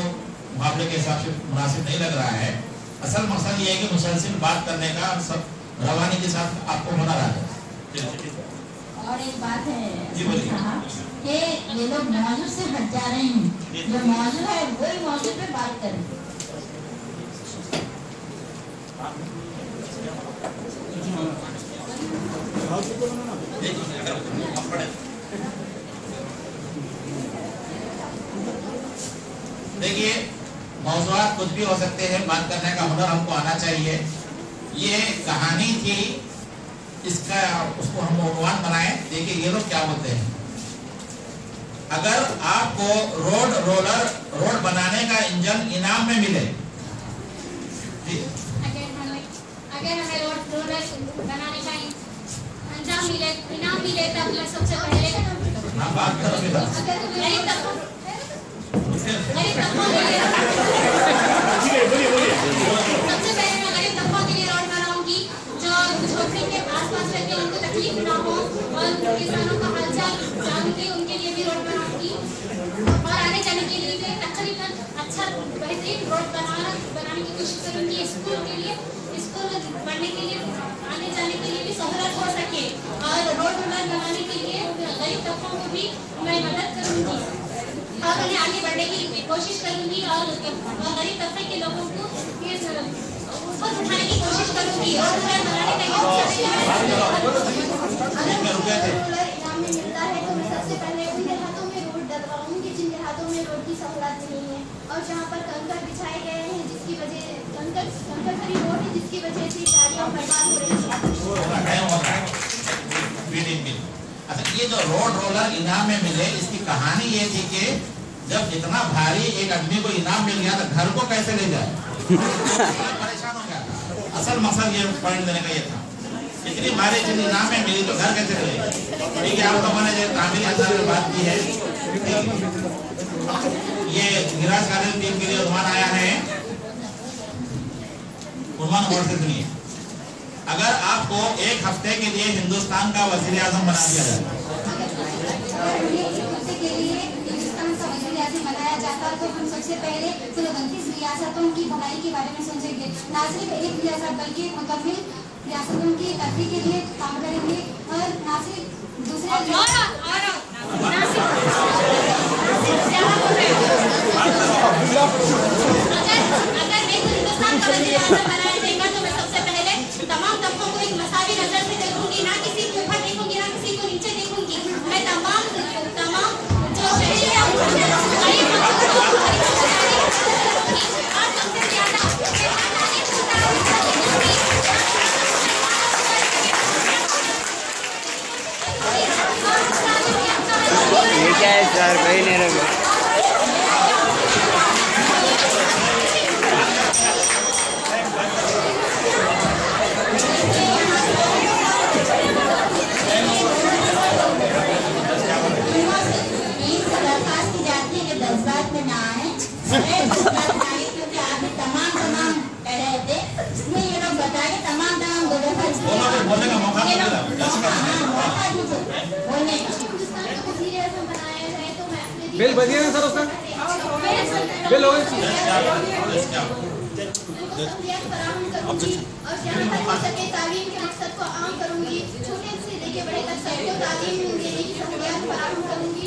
मुकाबले के हिसाब से मुनासिब नहीं लग रहा है। असल मकसद ये है कि मुसलसिल बात करने का सब रवानी के साथ आपको होना रहा है।
और एक बात है
जी बोलिए।
कि ये लोग मौजूद से हट जा रहे हैं, जो मौजूद है वही मौजूद पे बात करें।
देखिए, मौज़ूआत कुछ भी हो सकते हैं, बात करने का हुनर हमको आना चाहिए। ये कहानी थी, इसका उसको हम उन्वान बनाए। देखिए ये लोग क्या बोलते हैं। अगर आपको रोड बनाने का इंजन इनाम में मिले,
अगर हमें रोड बनाने का इनाम मिले तब मैं सबसे पहले
बात करो बेटा।
सबसे पहले मैं गरीब तबकों के लिए रोड बनाऊंगी, जो झोपड़ी के आसपास रहते हैं उनको तकलीफ ना हो, और किसानों का हालचाल जानूंगी, उनके लिए भी रोड बनाऊंगी। और आने जाने के लिए भी तकरीबन अच्छा बेहतरीन रोड बनाने की कोशिश करूंगी। स्कूल पढ़ने के लिए, आने जाने के लिए भी सहूलत हो सके, और रोड बनाने के लिए गरीब तबकों को भी मैं मदद करूंगी।
और उन्हें आगे बढ़ने की कोशिश करूंगी और गरीब तबके के लोगों को उठाने की कोशिश करूंगी और उन्हें बनाने का इनाम मिलता है तो मैं सबसे पहले उनके हाथों में रोड डलवाऊंगी जिनके हाथों में रोड की सहूलत नहीं है और जहाँ पर कंकर बिछाए गए हैं जिसकी वजह कंकर भरी रोड है जिसकी वजह से गाड़ियाँ बर्बाद हो रही है।
अच्छा, ये जो रोड रोलर इनाम में मिले, इसकी कहानी ये थी कि जब इतना भारी एक आदमी को इनाम मिल गया तो घर को कैसे ले जाए, परेशान हो गया। असल मकसद ये पॉइंट देने का ये था, इतनी भारी चीज इनाम में मिली तो घर कैसे ले। ठीक है, आप लोगों ने जो तामीरी अंदाज में बात की है, ये गिराज कार्य टीम के लिए उन्वान आया है। उन्वान गौर से सुनिए, अगर आपको एक हफ्ते के लिए हिंदुस्तान का वजीर आजम बना दिया जाए,
बनाया जाता तो हम सबसे पहले 29 रियासतों की भलाई के बारे में सोचेंगे, ना सिर्फ एक रियासत बल्कि मुकम्मल रियासतों की तरक्की के लिए काम करेंगे और ना सिर्फ दूसरे अगर मैं हिंदुस्तान का वजीर आजम बनाया जाएगा तो मैं सबसे पहले तमाम तबकों को एक मसावी नजर से देखूंगी, ना किसी को ऊपर देखूंगी ना किसी को नीचे देखूंगी। मैं तमाम जो शहरी है और सबसे ज्यादा
ये क्या है सर, कोई नहीं रहा।
बिल बढ़िया है सर, उसका बिल हो गई।
और जहाँ तक हो सके तालीम के मकसद को आम करूंगी, छोटे से लेके बड़े तक सबको तालीम देने की सहूलियत फराहम करूंगी।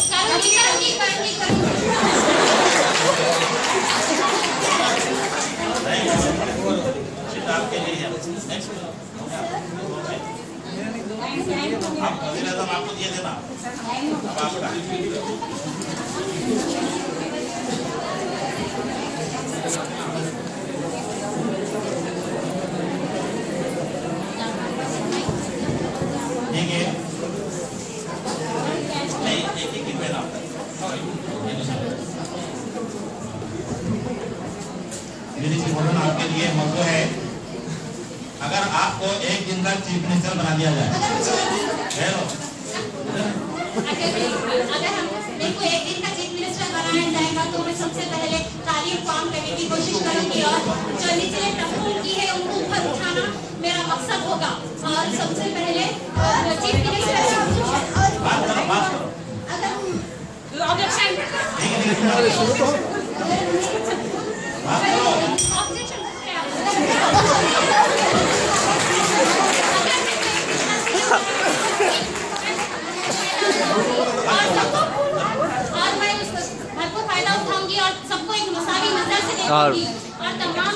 आपको दिए देना आपका ठीक है, नहीं एक में ना आपके लिए मौजूद है। अगर आपको एक दिन का चीफ मिनिस्टर बना दिया जाए,
अगर मेरे को एक दिन का चीफ मिनिस्टर बनाया जाएगा तो मैं सबसे पहले तालीम को आम करने की कोशिश करूंगी और जो निचले तबकों की है उनको ऊपर उठाना मेरा मकसद होगा। और सबसे पहले चीफ मिनिस्टर और मैं उसको भरपूर फायदा उठाऊंगी और सबको एक मसावी नजर से देखूंगी और तमाम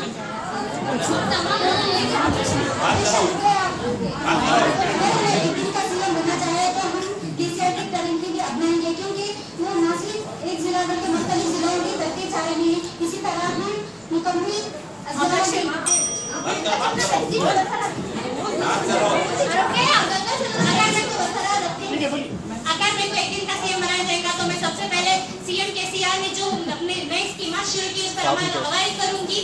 बनना चाहे तो हम डिस्ट्रिक्ट करेंगे भी अपनाएंगे, क्योंकि वो ना सिर्फ एक जिला बल्कि मुख्तलिफ जिलों की तरक्की चाह रहे हैं। इसी तरह हम मुकम्मल अगर मेरे को एक दिन का सीएम बनाया जाएगा तो मैं सबसे पहले सीएम केसीआर ने जो अपने नई स्कीमां शुरू की उस पर अमल करूंगी।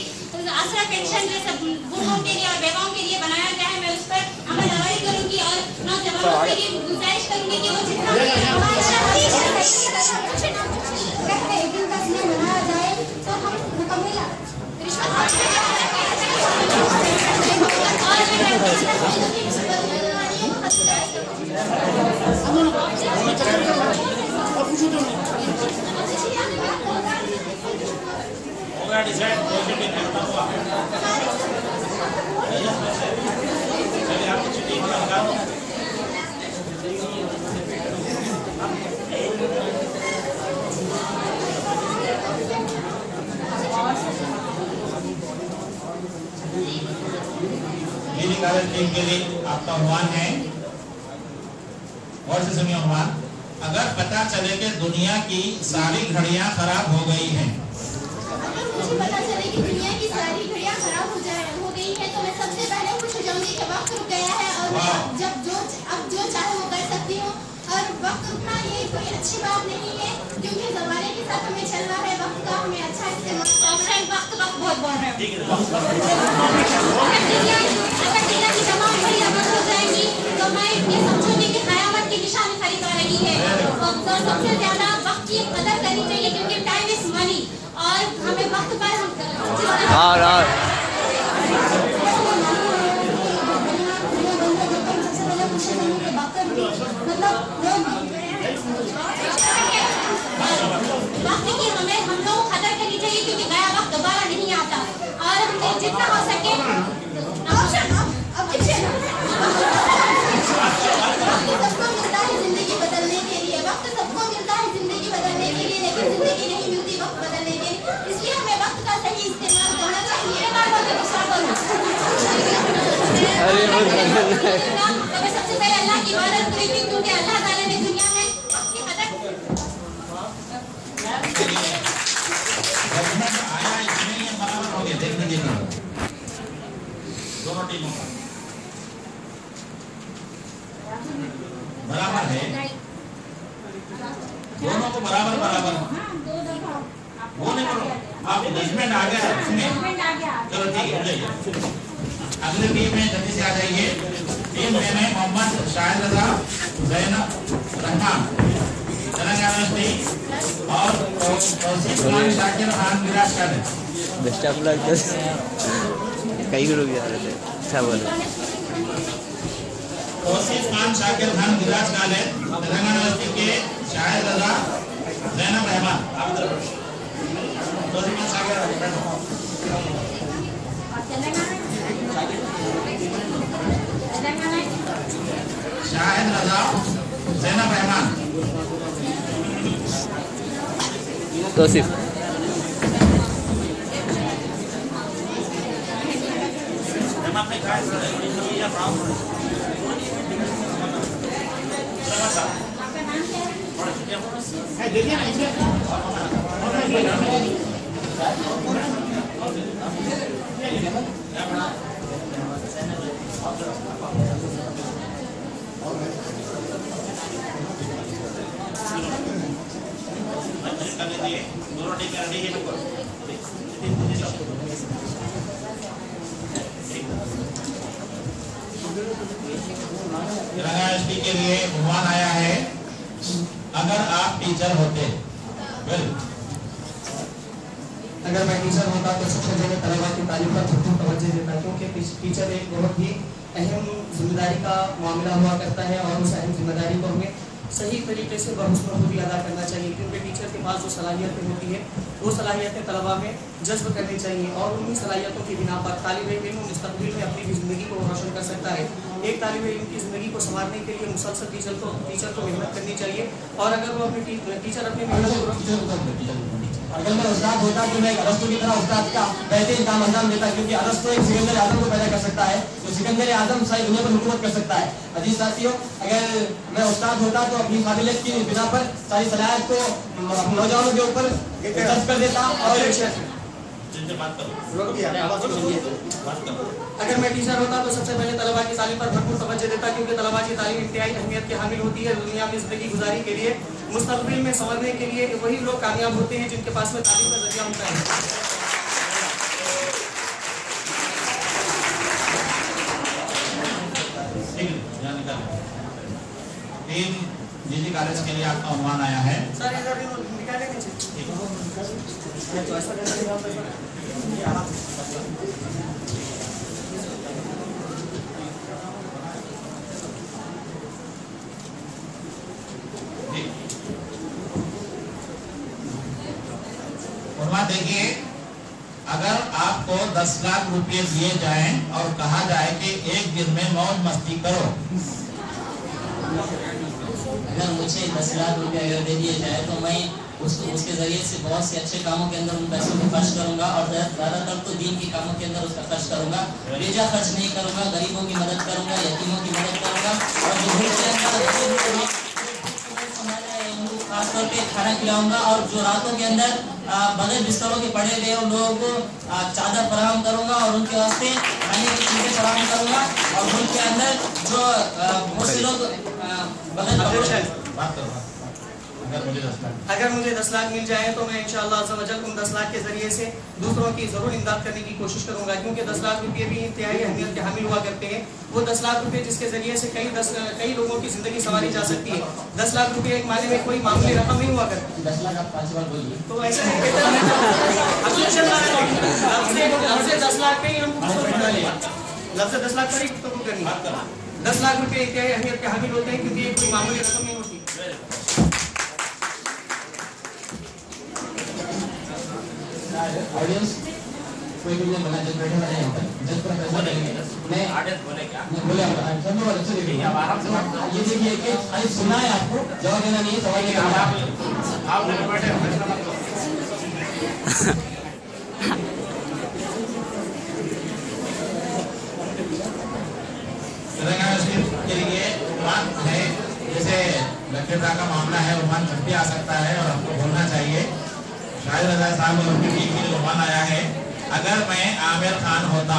आसरा पेंशन जैसे बूढ़ों के लिए और बेवाओं के लिए बनाया गया है, मैं उस पर अमल करूंगी और नौजवानों के लिए गुजारिश करूंगी कि वो जितना एक दिन का सीएम बनाया जाए तो हम मुकम्मल
स्पीक के लिए आपका अनुमान है, और से सुनिए अनुमान। अगर पता चले कि दुनिया की सारी घड़ियां खराब हो गई हैं,
अगर मुझे पता चले कि दुनिया की सारी घड़ियां खराब हो गई है तो मैं सबसे पहले कुछ जाऊंगी कि वक्त रुक गया है और मैं अब जो चाहे वो कर सकती हूँ। और वक्त रुकना ये कोई अच्छी बात नहीं है, क्योंकि जमाने के साथ हमें चलना है, वक्त का हमें अच्छा इस्तेमाल करना है। वक्त बहुत बोल रहे हैं। अगर दुनिया की तमाम घड़ियां बंद हो जाएंगी तो मैं ये समझूंगी कि कयामत की निशानी खरीद आ रही है। तो सबसे ज्यादा वक्त की कदर करनी चाहिए, क्योंकि टाइम इज मनी और हमें वक्त पर वक्त की हम लोग कदर करनी चाहिए, क्योंकि गया वक्त दोबारा नहीं आता। और हमें जितना हो सके सबको मिलता है जिंदगी बदलने के लिए, वक्त सबको मिलता है जिंदगी बदलने के लिए, लेकिन जिंदगी नहीं मिलती वक्त बदलने के लिए। इसलिए हमें वक्त का सही इस्तेमाल करना चाहिए। तो मैं सबसे पहले अल्लाह की इबादत करूंगी, क्योंकि अल्लाह ताला ने दुनिया में वक्त की कदर
आया इसमें ये बराबर हो गया। देखने के दोनों टीमों का बराबर है, दोनों को बराबर वो नहीं करो। आप जजमेंट आ गया सुनिए, चलो ठीक है, अगली टीम में जल्दी से आ जाइए। टीम में मोहम्मद शाहिद रजा, जैनब रहमान तेलंगाना यूनिवर्सिटी और तौसीफ खान शाकिर खान विराज कालेज।
Best of luck. कई ग्रुप जा रहे थे, अच्छा बोले।
तौसीफ खान शाकिर खान विराज कालेज तेलंगाना यूनिवर्सिटी के शाहिद रजा, जैनब रहमान। आप तौसीफ खान शाकिर शाहिद रजा, जैनब रहमान।
तौसीफ
यूनिवर्सिटी के लिए अनुमान आया है, अगर आप टीचर होते,
अगर मैं टीचर होता तो सबसे पहले तलबा की तालीम पर भरपूर तवज्जो देता, क्योंकि टीचर एक बहुत ही अहम जिम्मेदारी का मामला हुआ करता है और उस अहम जिम्मेदारी को हमें सही तरीके से बखूबी अदा करना चाहिए, क्योंकि टीचर के पास जो सलाहियतें होती है वो सलाहियतें तलबा में जज्ब करनी चाहिए और उन्हीं सलाहियतों की बिना पर तालिब इल्म मुस्तक़बिल में अपनी ज़िंदगी को रोशन कर सकता है। एक तालिब इल्म की ज़िंदगी को संवारने के लिए मुसलसल टीचर को मेहनत करनी चाहिए। और अगर वो अपनी टीचर अपनी मेहनत
अगर मैं उस्ताद होता तो मैं अरस्तु की तरह उस्ताद का बेहतरीन काम अंजाम देता, क्योंकि अरस्तु एक सिकंदर आजम को पैदा कर सकता है, तो सिकंदर आजम सारी दुनिया पर हुकूमत कर सकता है। अजीज साथियों, अगर मैं उस्ताद होता तो अपनी काबिलियत की बिना पर सारी सलाहियत को नौजवानों के ऊपर दर्ज कर देता। और
अगर मैं टीचर होता तो सबसे पहले तलबा की तालीम पर भरपूर तवज्जो देता, क्योंकि तलबा की तालीम इंतहाई अहमियत की हामिल होती है। दुनिया में ज़िंदगी गुजारी के लिए, मुस्तक़बिल में संवरने के लिए वही लोग कामयाब होते हैं जिनके पास में तालीम का जरिया होता है।
निजी कॉलेज के लिए आपका अनुमान आया है।
सर निकालेंगे
देखिए, अगर आपको 10 लाख रुपए दिए जाएं और कहा जाए कि एक दिन में मौज मस्ती करो,
अगर मुझे 10 लाख रुपए अगर दे दिए जाए तो मैं उसके जरिए से बहुत से अच्छे कामों के अंदर उन पैसों को खर्च करूंगा और ज़्यादातर तो दीन के कामों के अंदर उसका खर्च करूंगा। बेजा खर्च नहीं करूंगा, गरीबों की मदद करूंगा, यतीमों की मदद करूंगा और जो भूख के अंदर खासतौर पे खाना खिलाऊंगा और जो रातों के अंदर बगैर बिस्तरों के पड़े हुए उन लोगों को चादर फराहम करूंगा और उनके वास्ते खाने की चीजें फराहम करूंगा और मुल्क के अंदर जो बहुत से लोग बगैर
अगर मुझे 10 लाख मिल जाए तो मैं इंशाअल्लाह अज़्ज़ा वजल उन 10 लाख के जरिए से दूसरों की जरूर इमदाद करने की कोशिश करूंगा, क्योंकि 10 लाख रुपये भी इंतहाई अहमियत के हामिल हुआ करते हैं। वो 10 लाख रुपये जिसके जरिए से कई लोगों की जिंदगी संवारी जा सकती है। 10 लाख रुपये एक मायने में कोई मामूली रकम नहीं हुआ करती।
10 लाख आप 5 बार बोलिए
तो ऐसे लफ्ज़ 10 लाख पे ही हम लफ्ज़ 10 लाख पर ही गुफ्तगू करनी है। 10 लाख रुपये इंतहाई अहमियत के हामिल होते हैं, क्योंकि ये कोई मामूली रकम नहीं होती।
ऑडियंस कोई भी नहीं बना, जज बैठे वाले हैं जज पर पैसा देंगे। मैं आदेश बोले क्या बोले सब लोग अच्छे देखिए आराम से ये देखिए कि खाली सुनना है आपको, जवाब देना नहीं है, सवाल नहीं करना। आप लोग बैठे फैसला मत करो।
तेलंगाना के लिए उन्मान है, जैसे लखीमपुर का मामला है, उन्मान जब भी आ सकता है और हमको बोलना चाहिए। शाहिद रजा साहब ने उनके लिए उन्मान आया है, अगर मैं आमिर खान होता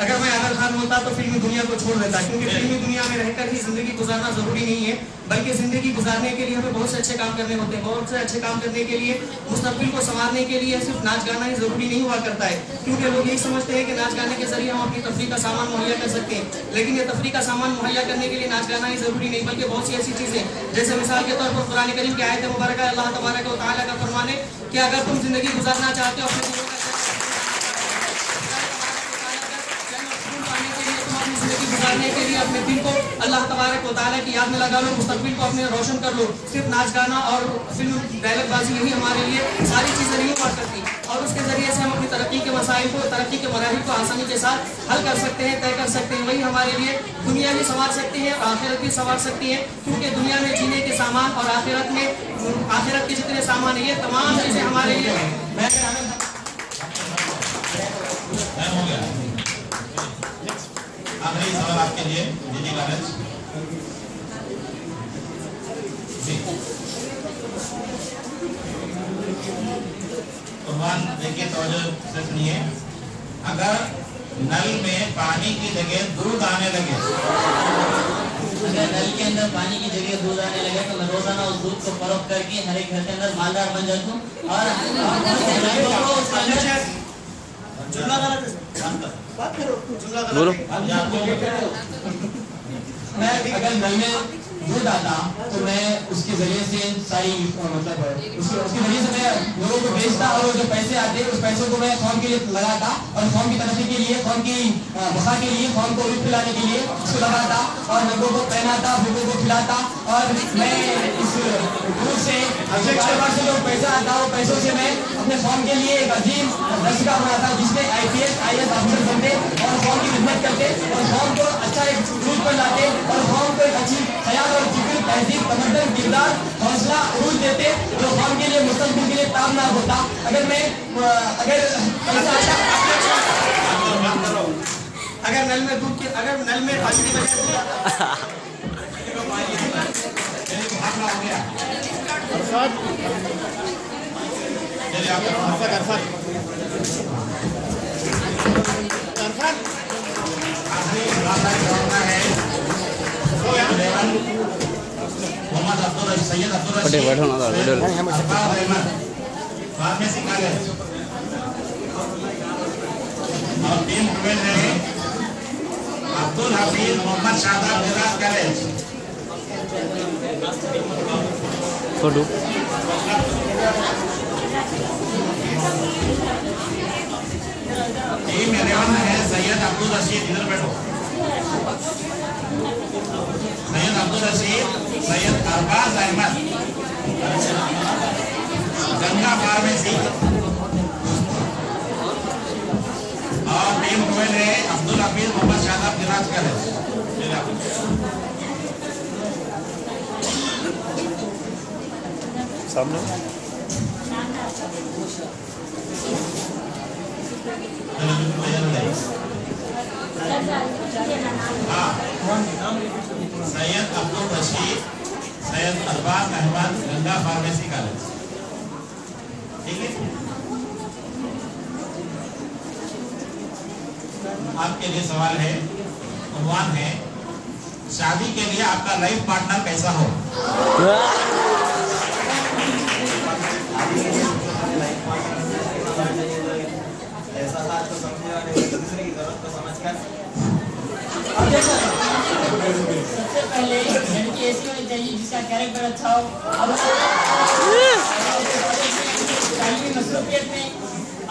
अगर मैं आमिर खान होता तो फिल्मी दुनिया को छोड़ देता, क्योंकि फिल्मी दुनिया में रहकर ही जिंदगी गुजारना जरूरी नहीं है, बल्कि जिंदगी गुजारने के लिए हमें बहुत से अच्छे काम करने होते हैं। बहुत से अच्छे काम करने के लिए मुस्तकबिल को संवारने के लिए सिर्फ नाच गाना ही जरूरी नहीं हुआ करता है, क्योंकि लोग यही समझते हैं कि नाच गाने के जरिए हम अपनी तफरीह का सामान मुहैया कर सकते हैं, लेकिन ये तफरीह का सामान मुहैया करने के लिए नाच गाना ही जरूरी नहीं, बल्कि बहुत सी ऐसी चीजें, जैसे मिसाल के तौर पर कुरान करीम की आयत मुबारक अल्लाह तबारक व तआला का फरमान है कि अगर तुम जिंदगी गुजारना चाहते हो अपने जिंदगी गुजारने के लिए अपने दिल को अल्लाह तबारक व तआला की याद में लगा लो, मुस्तकबिल को अपने रोशन कर लो। सिर्फ नाच गाना और फिल्म डायलॉगबाजी यही हमारे लिए सारी चीज़ें नहीं हुआ करती, और उसके जरिए से हम अपनी तरक्की के मसाइल को, तरक्की के मराहिल को आसानी के साथ हल कर सकते हैं, तय कर सकते हैं। वही हमारे लिए दुनिया भी संवार सकती है और आखिरत भी संवार सकती है, क्योंकि दुनिया में जीने के सामान और आखिरत के जितने सामान है, ये तमाम चीज़ें हमारे लिए
आखिरी सवाल आपके लिए दीदी कागज देखिए तवज्जो से सुनिए। अगर नल में पानी की जगह दूध आने लगे,
अगर नल के अंदर पानी की जगह दूध आने लगे तो मैं रोजाना उस दूध को फरोख्त करके हर एक घर के अंदर मालदार बन जाता हूँ और
बोलो।
मैं अगर नल में दूध आता तो मैं उसके जरिए से सारी मतलब उसके जरिए से मैं लोगों को बेचता और जो पैसे आते उस पैसों को मैं कौम के लिए लगाता और कौम की तरक्की के लिए, कौम की बसा के लिए, कौम को रिफ पिलाने के लिए उसको लगाता और लोगों को पहनाता, भूखों को खिलाता। और मैं इस दूध से जो पैसा आता वो पैसों से मैं अपने कौम के लिए एक अजीम दर्शका बनाता जिसमें IPS IAS ऑफिसर बनते और कौम की खिदमत करते और कौम को अच्छा एक रूट पर लाते और कौम को एक अच्छी ख्याल और जिक्र, तहजीब, तमद्दन, किरदार, हौसला, उरूज देते जो कौम के लिए, मुस्तकबिल के लिए ताबनाक होता। अगर मैं
अगर नल में दूध के, अगर नल में पानी की वजह
सैयद अब्दुल
बैठो बैठो ना वीडियो
बाद में सिखा गए और टीम ट्वेल्व है Abdul Hafeez Mohammed Shadab Miraj college
photo
team 11 है सैयद अब्दुल रशीद, इधर बैठो, सैयद अब्दुल रशीद, सैयद अरबाज अहमद, गंगा फार्मेसी और टीम 12 है अब्दुल हफीज मोहम्मद शादाब मिराज कॉलेज।
सामने
सैयद अब्दुल रशीद, सैयद अरबाज अहमद, गंगा फार्मेसी कॉलेज। ठीक है, आपके लिए सवाल है, उन्वान है शादी के लिए आपका लाइफ पार्टनर कैसा हो?
ऐसा था तो समझे और दूसरे की जरूरत को समझकर।
सबसे पहले लड़की ऐसी होनी चाहिए जिसका कैरेक्टर अच्छा हो, तालीमी मसरूफियत में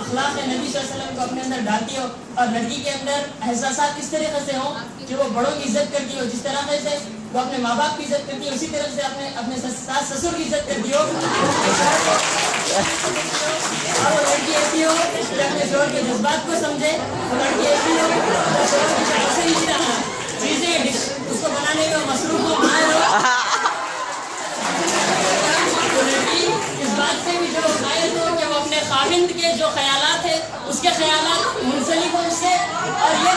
अखलाक नबी सल्लल्लाहु अलैहि वसल्लम को अपने अंदर डालती हो, और लड़की के अंदर एहसासात इस तरीके से हो कि वो बड़ों की इज्जत करती हो, जिस तरह से वो अपने माँ बाप की इज्जत करती है उसी तरह से अपने सास ससुर की इज्जत करती हो। और वो लड़की ऐसी हो कि अपने शोहर के जज्बात को समझे, वो लड़की ऐसी हो चीजें उसको बनाने में मसरूफ हो, माहिर हो। तो लड़की इस बात से भी जो माहिर हो कि वो अपने खाविंद के जो ख्यालात है उसके ख्यालात मुंसलिक हो उससे, और ये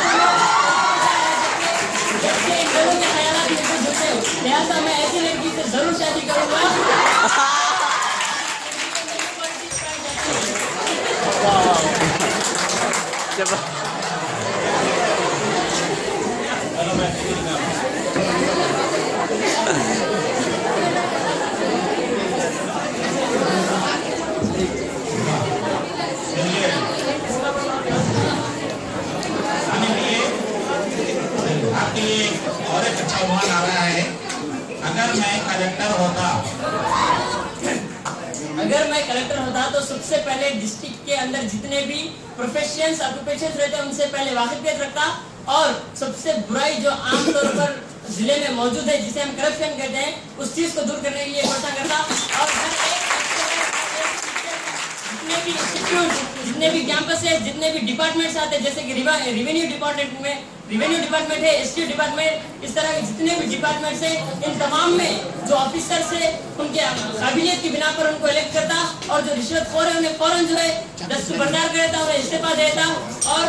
इन दोनों के ख्यालात में जुड़ते हो। लिहाजा मैं ऐसी लड़की से जरूर शादी करूंगा।
आपके लिए और एक अच्छा उन्वान आ रहा है, अगर मैं कलेक्टर होता तो सबसे पहले डिस्ट्रिक्ट के अंदर जितने भी प्रोफेशंस ऑक्यूपेशंस रहते हैं उनसे पहले वाकिफियत रखता, और सबसे बुराई जो आमतौर पर जिले में मौजूद है जिसे हम करप्शन कहते हैं उस चीज को दूर करने के लिए कोशिश करता, और जितने भी कैंपस है, जितने भी डिपार्टमेंट्स आते हैं, जैसे कि रेवेन्यू डिपार्टमेंट है, एसटी डिपार्टमेंट, इस तरह के जितने भी डिपार्टमेंट्स हैं, इन तमाम में जो ऑफिसर्स है उनके काबिलियत की बिना पर उनको इलेक्ट करता, और जो रिश्वतखोर है उन्हें फौरन जो है दस्तबरदार करता, उन्हें इस्तीफा देता। और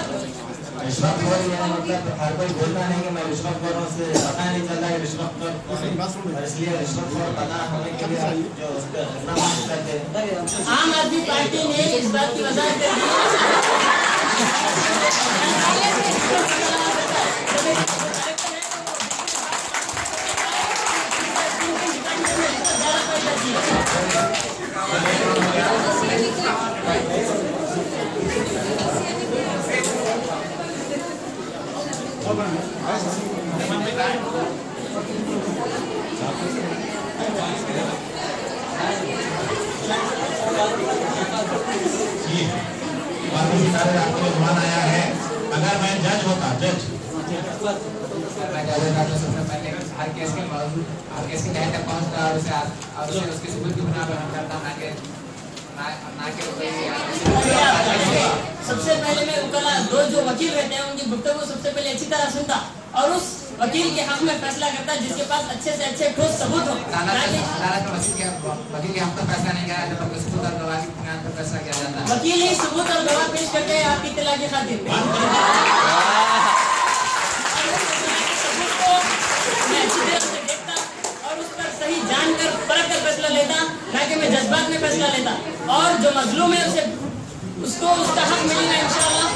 रिश्वतखोर मतलब हर कोई बोलता नहीं कि मैं रिश्वतखोरों से पता नहीं चल रहा है रिश्वतखोर, इसलिए रिश्वतखोर पता होने के लिए जो उस पर करते हैं।
आम आदमी पार्टी ने इस बात की वजाहत कर दी
आया है, अगर मैं जज होता,
सबसे पहले हर केस के तहत तक पहुंचता और उसे उसके सबूत की बुनियाद पर हम करता, ना कि
सबसे पहले मैं उकला दो जो वकील रहते हैं उनकी गुफ्तगू सबसे पहले अच्छी तरह सुनता और उस वकील के हक में फैसला करता जिसके पास अच्छे से अच्छे ठोस सबूत हो।
अदालत में वकील के हक पर फैसला नहीं किया जाता, बल्कि सबूत और गवाह की बुनियाद पर फैसला किया जाता है।
वकील ही सबूत और गवाह पेश करते हैं आपकी इत्तला की खातिर। मैं अच्छी तरह से देखता और उस पर सही जानकर परख कर फैसला लेता, ना कि मैं जज्बात में फैसला लेता, और जो मजलूम है उसे उसको उसका हक मिलेगा इंशाअल्लाह।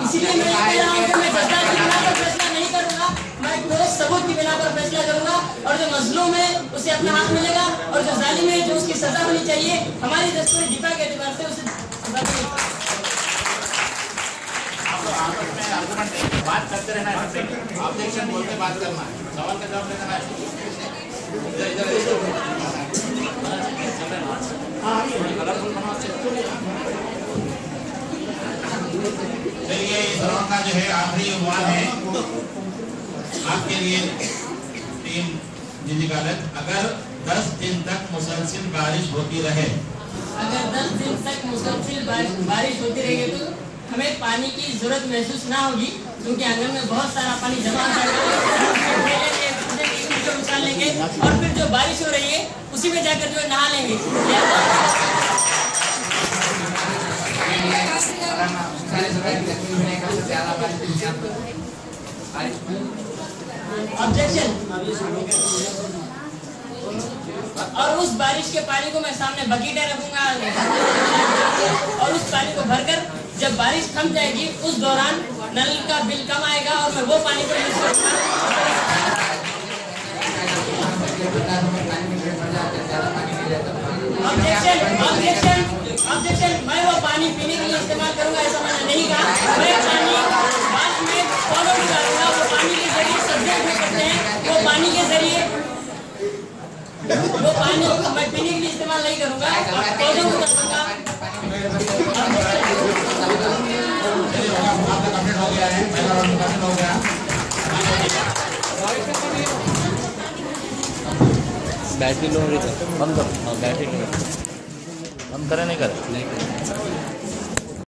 इसीलिए मैं कह रहा हूँ कि मैं जज्बात की बिना पर फैसला नहीं करूँगा, मैं ठोस सबूत की बिना पर फैसला करूँगा, और जो मजलूम है उसे अपना हक मिलेगा, और जो जालिम है जो उसकी सजा होनी चाहिए हमारी दस्तूर दिफा के एतबार से उसे
बात करते रहना है, ऑब्जेक्शन बोलते बात करना है, सवाल का जवाब देना है। चलिए इस राउंड का जो है आखिरी उन्वान है आपके लिए टीम जीजी कॉलेज, अगर 10 दिन तक मुसलसल बारिश होती रहे,
अगर 10 दिन तक मुसलसल बारिश होती रहेगी तो हमें पानी की जरूरत महसूस ना होगी, क्योंकि आंगन में बहुत सारा पानी जमा है। निकाल लेंगे और फिर जो बारिश हो रही है उसी में जाकर जो है नहा लेंगे। ऑब्जेक्शन। और उस बारिश के पानी को मैं सामने बकेटे रखूंगा और उस पानी को भरकर जब बारिश थम जाएगी उस दौरान नल का बिल कम आएगा और मैं वो पानी को यूज करूंगा। Objection, objection, objection. मैं वो पानी पीने के लिए इस्तेमाल करूंगा ऐसा मैंने नहीं कहा। मैं पानी बाद में फॉलो करूंगा। वो पानी के जरिए सब्जियां में करते हैं, वो पानी के जरिए वो पानी मैं पीने के लिए इस्तेमाल नहीं करूंगा, पौधों को करूंगा।
हो गया है, पहला राउंड कंप्लीट हो गया।
बैटरी लो हो रही है, बंद करो। बैटरी लो बंद करें, नहीं करें।